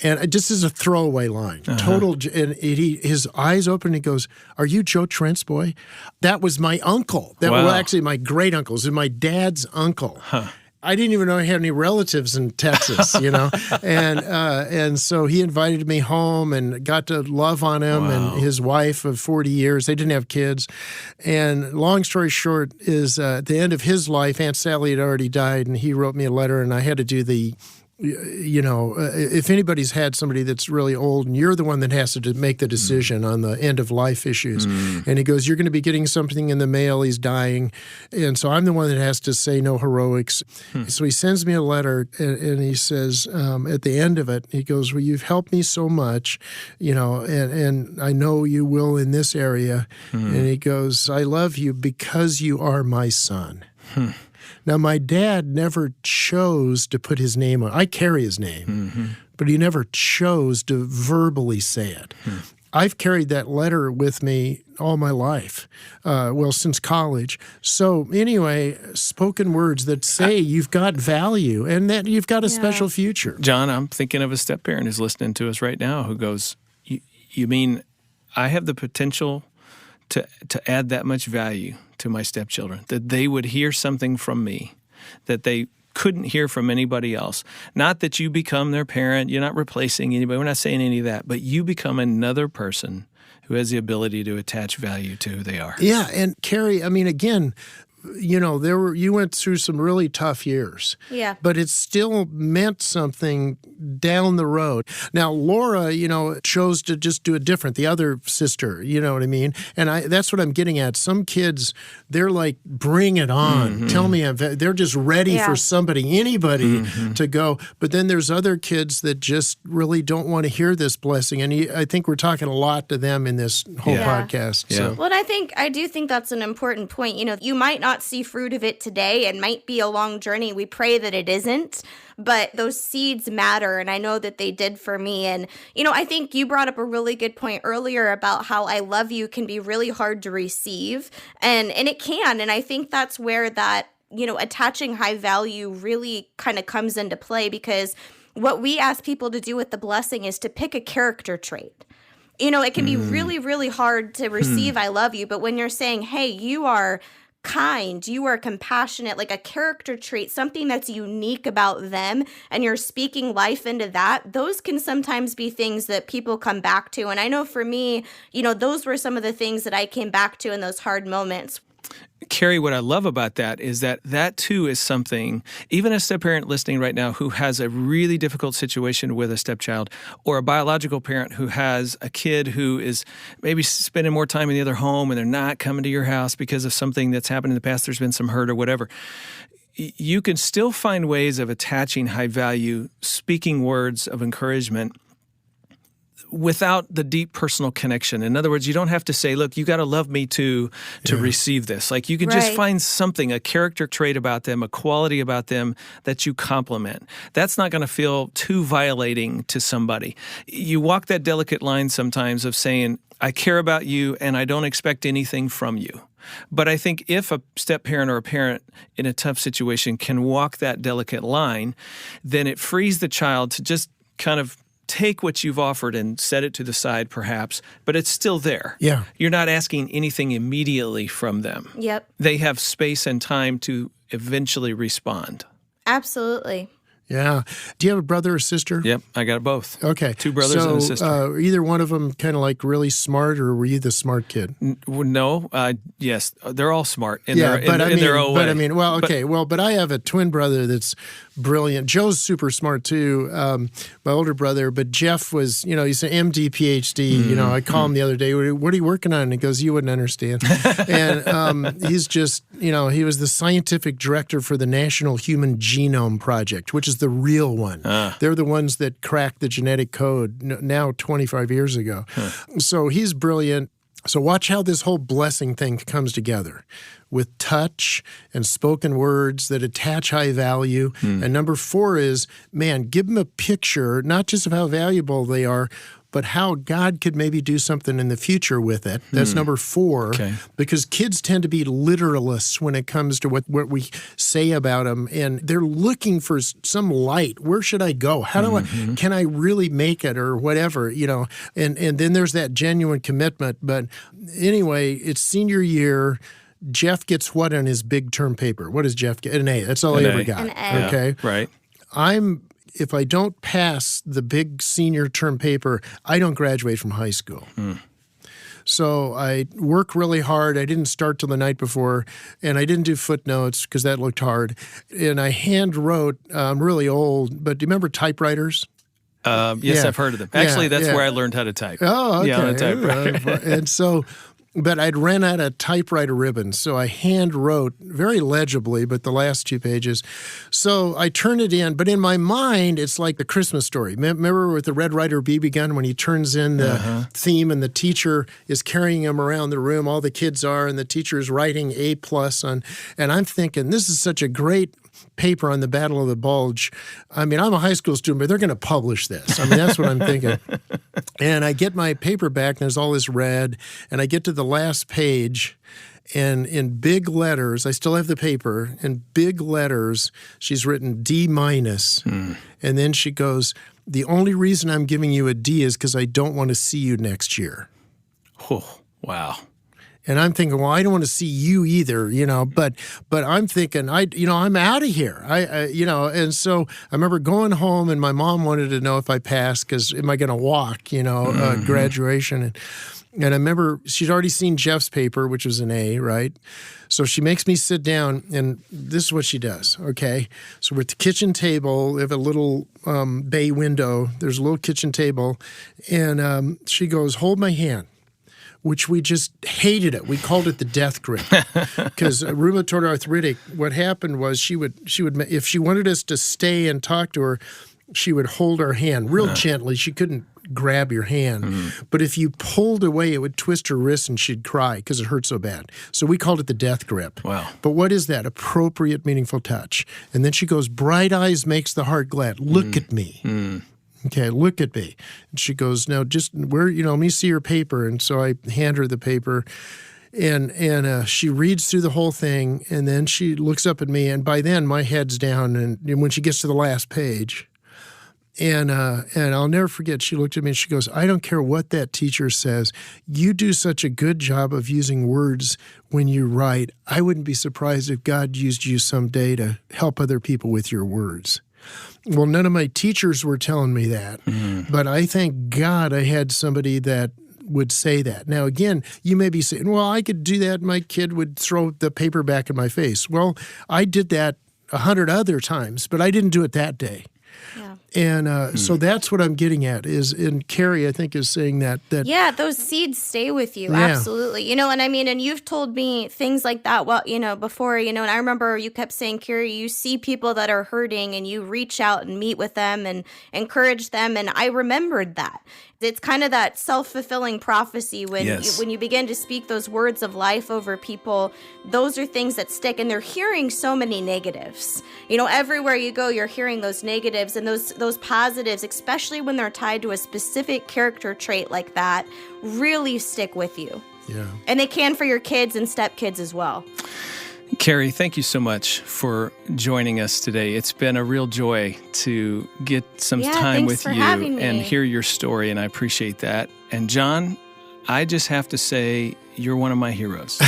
And just as a throwaway line, total. And his eyes open, and he goes, "Are you Joe Trent's boy?" That was my uncle. That was actually my great uncles and my dad's uncle. I didn't even know I had any relatives in Texas, and so he invited me home and got to love on him and his wife of 40 years. They didn't have kids. And long story short is at the end of his life, Aunt Sally had already died, and he wrote me a letter, and I had to do the if anybody's had somebody that's really old and you're the one that has to make the decision on the end of life issues, and he goes, "You're going to be getting something in the mail. He's dying." And so I'm the one that has to say no heroics. So he sends me a letter, and he says at the end of it, he goes, "Well, you've helped me so much, and I know you will in this area." And he goes, "I love you because you are my son." Now, my dad never chose to put his name on. I carry his name, but he never chose to verbally say it. I've carried that letter with me all my life, since college. So anyway, spoken words that say you've got value and that you've got a special future. John, I'm thinking of a step-parent who's listening to us right now who goes, you mean I have the potential to add that much value to my stepchildren, that they would hear something from me that they couldn't hear from anybody else. Not that you become their parent, you're not replacing anybody, we're not saying any of that, but you become another person who has the ability to attach value to who they are. Yeah, and Kari, again, you went through some really tough years. Yeah. But it still meant something down the road. Now, Laura, chose to just do it different. The other sister, you know what I mean? And that's what I'm getting at. Some kids, they're like, bring it on. Tell me, they're just ready for anybody to go. But then there's other kids that just really don't want to hear this blessing. And I think we're talking a lot to them in this whole podcast. Yeah. So. Well, I do think that's an important point. You might not see fruit of it today and might be a long journey. We pray that it isn't, but those seeds matter, and I know that they did for me. And, I think you brought up a really good point earlier about how I love you can be really hard to receive, and it can, and I think that's where that, attaching high value really kind of comes into play, because what we ask people to do with the blessing is to pick a character trait. It can be really, really hard to receive I love you, but when you're saying, hey, you are kind, you are compassionate, like a character trait, something that's unique about them, and you're speaking life into that, those can sometimes be things that people come back to. And I know for me, those were some of the things that I came back to in those hard moments. Kari, what I love about that is that too is something, even a step-parent listening right now who has a really difficult situation with a stepchild, or a biological parent who has a kid who is maybe spending more time in the other home and they're not coming to your house because of something that's happened in the past, there's been some hurt or whatever. You can still find ways of attaching high value, speaking words of encouragement without the deep personal connection. In other words, you don't have to say, look, you got to love me to receive this. Like you can just find something, a character trait about them, a quality about them that you compliment. That's not going to feel too violating to somebody. You walk that delicate line sometimes of saying, I care about you and I don't expect anything from you. But I think if a step-parent or a parent in a tough situation can walk that delicate line, then it frees the child to just kind of take what you've offered and set it to the side perhaps, but it's still there. Yeah. You're not asking anything immediately from them. Yep. They have space and time to eventually respond. Absolutely. Yeah. Do you have a brother or sister? Yep, I got both. Okay. 2 brothers and a sister. Either one of them kind of like really smart, or were you the smart kid? No. Yes, they're all smart in Yeah, their own way. But I have a twin brother that's brilliant. Joe's super smart too, my older brother. But Jeff was, he's an MD, PhD. I called him the other day. What are you working on? And he goes, you wouldn't understand. And he's just, he was the scientific director for the National Human Genome Project, which is is the real one. They're the ones that cracked the genetic code now 25 years ago. So he's brilliant. So watch how this whole blessing thing comes together with touch and spoken words that attach high value. And number 4 is, man, give them a picture, not just of how valuable they are, but how God could maybe do something in the future with it. That's number 4, because kids tend to be literalists when it comes to what we say about them, and they're looking for some light. Where should I go? How do can I really make it, or whatever, and then there's that genuine commitment. But anyway, it's senior year. Jeff gets what on his big term paper? What does Jeff get? An A. That's all he ever got. An A. Okay. Yeah, right. If I don't pass the big senior term paper, I don't graduate from high school. So I work really hard. I didn't start till the night before, and I didn't do footnotes because that looked hard. And I hand wrote, I'm really old, but do you remember typewriters? Yes, I've heard of them. Actually, that's where I learned how to type. Oh, okay. Yeah, on a typewriter. And so... But I'd ran out of typewriter ribbons, so I hand wrote very legibly, but the last 2 pages. So I turned it in, but in my mind, it's like the Christmas story. Remember with the Red Ryder BB gun when he turns in the theme and the teacher is carrying him around the room, all the kids are, and the teacher is writing A+ on, and I'm thinking, this is such a great paper on the Battle of the Bulge. I mean, I'm a high school student, but they're going to publish this. I mean, that's what I'm thinking. And I get my paper back, and there's all this red, and I get to the last page, and in big letters, I still have the paper, in big letters, she's written D-. And then she goes, the only reason I'm giving you a D is because I don't want to see you next year. Oh, wow. And I'm thinking, well, I don't want to see you either, but I'm thinking, I'm out of here. And so I remember going home, and my mom wanted to know if I passed, because am I going to walk, graduation? And I remember she'd already seen Jeff's paper, which was an A, right? So she makes me sit down, and this is what she does, okay? So we're at the kitchen table. We have a little bay window. There's a little kitchen table. And she goes, hold my hand, which we just hated it. We called it the death grip, because rheumatoid arthritic, what happened was she would, if she wanted us to stay and talk to her, she would hold our hand real gently. She couldn't grab your hand. But if you pulled away, it would twist her wrist and she'd cry because it hurt so bad. So we called it the death grip. Wow. But what is that? Appropriate, meaningful touch. And then she goes, bright eyes makes the heart glad. Look at me. Okay, look at me. And she goes, now just let me see your paper. And so I hand her the paper, and she reads through the whole thing, and then she looks up at me, and by then my head's down, and when she gets to the last page, and I'll never forget, she looked at me and she goes, I don't care what that teacher says. You do such a good job of using words when you write. I wouldn't be surprised if God used you someday to help other people with your words. Well, none of my teachers were telling me that, but I thank God I had somebody that would say that. Now, again, you may be saying, well, I could do that. My kid would throw the paper back in my face. Well, I did that 100 other times, but I didn't do it that day. Yeah. And so that's what I'm getting at is, and Kari, I think, is saying that. Yeah, those seeds stay with you. Yeah. Absolutely. And you've told me things like that, before, and I remember you kept saying, Kari, you see people that are hurting and you reach out and meet with them and encourage them. And I remembered that. It's kind of that self-fulfilling prophecy when you begin to speak those words of life over people. Those are things that stick, and they're hearing so many negatives. Everywhere you go, you're hearing those negatives, and those positives, especially when they're tied to a specific character trait like that, really stick with you. Yeah. And they can for your kids and stepkids as well. Kari, thank you so much for joining us today. It's been a real joy to get some time with you and hear your story, and I appreciate that. And John, I just have to say, you're one of my heroes.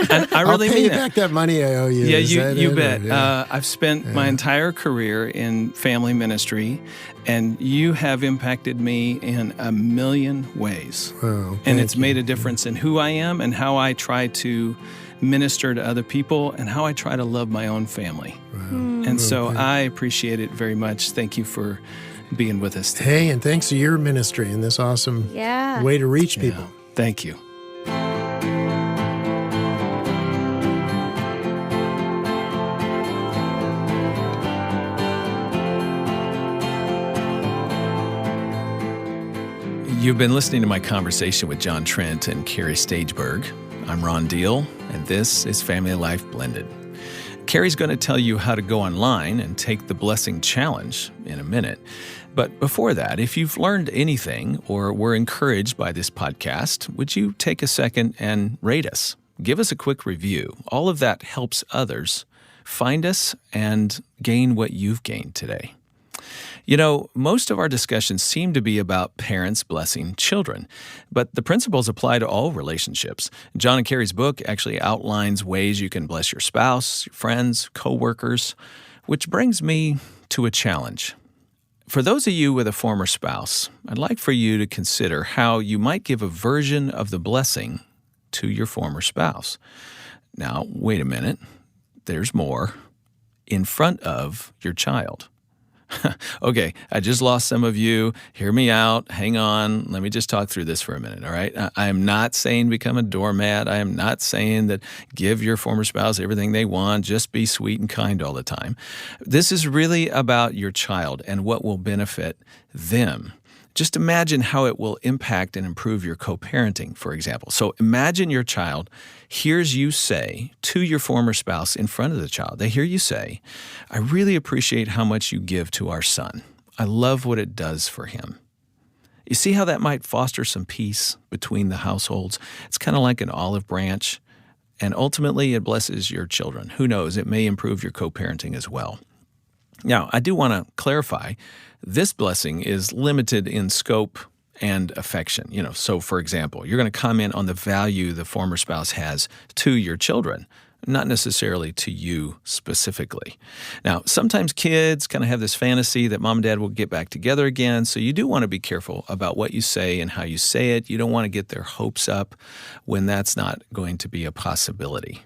And I really I'll pay mean you that. back that money I owe you. Yeah, you bet. Yeah. I've spent my entire career in family ministry, and you have impacted me in a million ways. Wow, and it's made a difference in who I am and how I try to minister to other people and how I try to love my own family. Wow. And so I appreciate it very much. Thank you for being with us today. Hey, and thanks to your ministry and this awesome way to reach people. Yeah. Thank you. You've been listening to my conversation with John Trent and Kari Stageberg. I'm Ron Deal, and this is Family Life Blended. Kari's going to tell you how to go online and take the Blessing Challenge in a minute. But before that, if you've learned anything or were encouraged by this podcast, would you take a second and rate us? Give us a quick review. All of that helps others find us and gain what you've gained today. You know, most of our discussions seem to be about parents blessing children, but the principles apply to all relationships. John and Kari's book actually outlines ways you can bless your spouse, your friends, coworkers, which brings me to a challenge. For those of you with a former spouse, I'd like for you to consider how you might give a version of the blessing to your former spouse. Now, wait a minute. There's more. In front of your child. Okay, I just lost some of you. Hear me out. Hang on. Let me just talk through this for a minute, all right? I am not saying become a doormat. I am not saying that give your former spouse everything they want. Just be sweet and kind all the time. This is really about your child and what will benefit them. Just imagine how it will impact and improve your co-parenting, for example. So imagine your child hears you say to your former spouse in front of the child, they hear you say, I really appreciate how much you give to our son. I love what it does for him. You see how that might foster some peace between the households? It's kind of like an olive branch, and ultimately it blesses your children. Who knows, it may improve your co-parenting as well. Now, I do want to clarify, this blessing is limited in scope and affection. So for example, you're going to comment on the value the former spouse has to your children, not necessarily to you specifically. Now, sometimes kids kind of have this fantasy that mom and dad will get back together again, so you do want to be careful about what you say and how you say it. You don't want to get their hopes up when that's not going to be a possibility.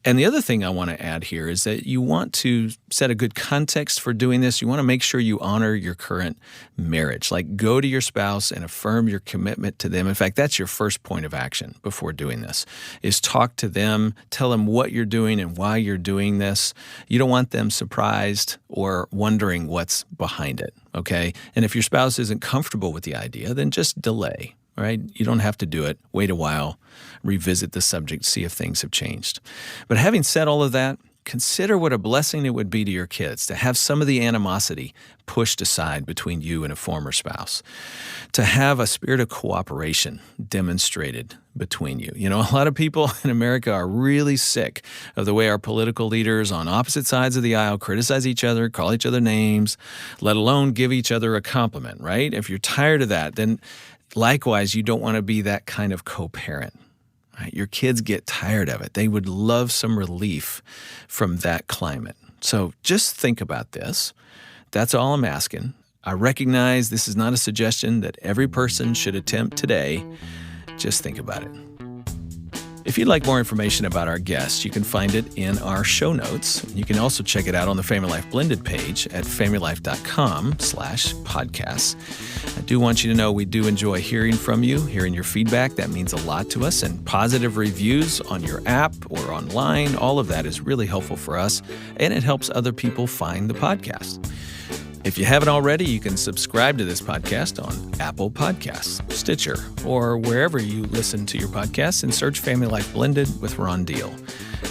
And the other thing I want to add here is that you want to set a good context for doing this. You want to make sure you honor your current marriage. Like, go to your spouse and affirm your commitment to them. In fact, that's your first point of action before doing this, is talk to them, tell them what you're doing and why you're doing this. You don't want them surprised or wondering what's behind it, okay? And if your spouse isn't comfortable with the idea, then just delay, right? You don't have to do it. Wait a while, revisit the subject, see if things have changed. But having said all of that, consider what a blessing it would be to your kids to have some of the animosity pushed aside between you and a former spouse, to have a spirit of cooperation demonstrated between you. A lot of people in America are really sick of the way our political leaders on opposite sides of the aisle criticize each other, call each other names, let alone give each other a compliment, right? If you're tired of that, then likewise, you don't want to be that kind of co-parent. Your kids get tired of it. They would love some relief from that climate. So just think about this. That's all I'm asking. I recognize this is not a suggestion that every person should attempt today. Just think about it. If you'd like more information about our guests, you can find it in our show notes. You can also check it out on the Family Life Blended page at familylife.com/podcasts. I do want you to know we do enjoy hearing from you, hearing your feedback. That means a lot to us. And positive reviews on your app or online, all of that is really helpful for us, and it helps other people find the podcast. If you haven't already, you can subscribe to this podcast on Apple Podcasts, Stitcher, or wherever you listen to your podcasts, and search Family Life Blended with Ron Deal.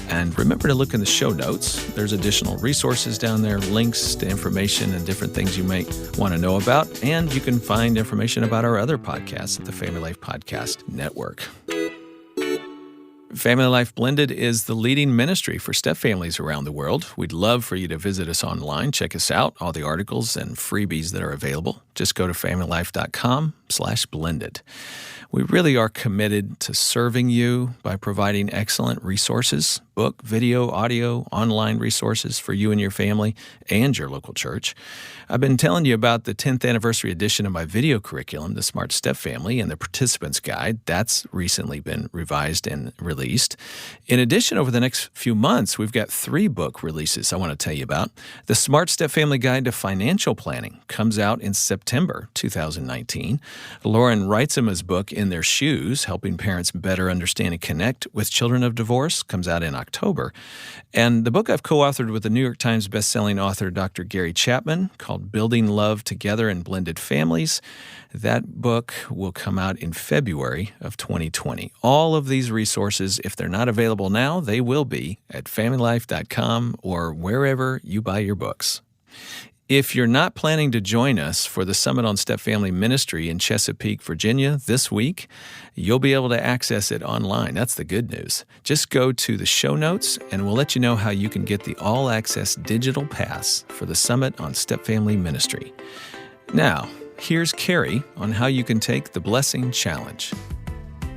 And remember to look in the show notes. There's additional resources down there, links to information and different things you might want to know about. And you can find information about our other podcasts at the Family Life Podcast Network. Family Life Blended is the leading ministry for step families around the world. We'd love for you to visit us online. Check us out, all the articles and freebies that are available. Just go to familylife.com/blended. We really are committed to serving you by providing excellent resources, book, video, audio, online resources for you and your family and your local church. I've been telling you about the 10th anniversary edition of my video curriculum, The Smart Step Family, and the Participant's Guide. That's recently been revised and released. In addition, over the next few months, we've got 3 book releases I want to tell you about. The Smart Step Family Guide to Financial Planning comes out in September September 2019. Lauren Reitzema's book, In Their Shoes, Helping Parents Better Understand and Connect with Children of Divorce, comes out in October. And the book I've co-authored with the New York Times bestselling author Dr. Gary Chapman, called Building Love Together in Blended Families, that book will come out in February of 2020. All of these resources, if they're not available now, they will be at FamilyLife.com or wherever you buy your books. If you're not planning to join us for the Summit on Step Family Ministry in Chesapeake, Virginia this week, you'll be able to access it online. That's the good news. Just go to the show notes and we'll let you know how you can get the all-access digital pass for the Summit on Step Family Ministry. Now, here's Kari on how you can take the Blessing Challenge.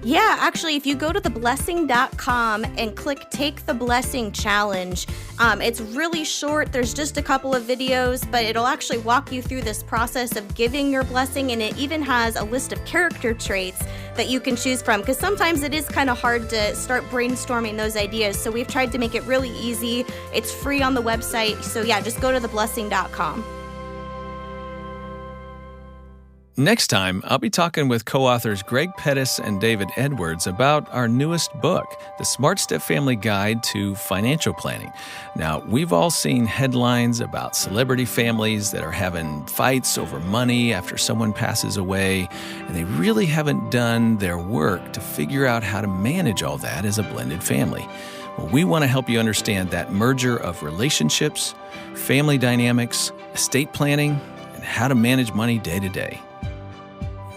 Yeah, actually, if you go to theblessing.com and click Take the Blessing Challenge, it's really short. There's just a couple of videos, but it'll actually walk you through this process of giving your blessing, and it even has a list of character traits that you can choose from, because sometimes it is kind of hard to start brainstorming those ideas. So we've tried to make it really easy. It's free on the website. So yeah, just go to theblessing.com. Next time, I'll be talking with co-authors Greg Pettis and David Edwards about our newest book, The Smart Step Family Guide to Financial Planning. Now, we've all seen headlines about celebrity families that are having fights over money after someone passes away, and they really haven't done their work to figure out how to manage all that as a blended family. Well, we want to help you understand that merger of relationships, family dynamics, estate planning, and how to manage money day to day.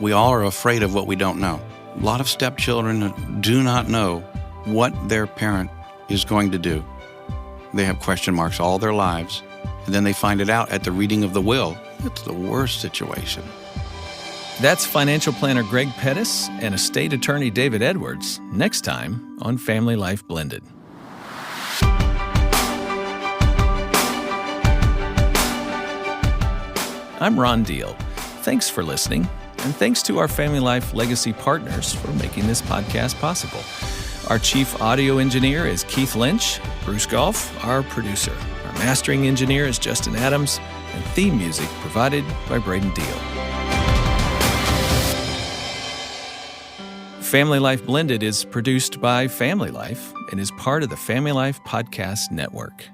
We all are afraid of what we don't know. A lot of stepchildren do not know what their parent is going to do. They have question marks all their lives, and then they find it out at the reading of the will. It's the worst situation. That's financial planner Greg Pettis and estate attorney David Edwards next time on Family Life Blended. I'm Ron Deal. Thanks for listening. And thanks to our Family Life Legacy partners for making this podcast possible. Our chief audio engineer is Keith Lynch, Bruce Goff, our producer. Our mastering engineer is Justin Adams, and theme music provided by Braden Deal. Family Life Blended is produced by Family Life and is part of the Family Life Podcast Network.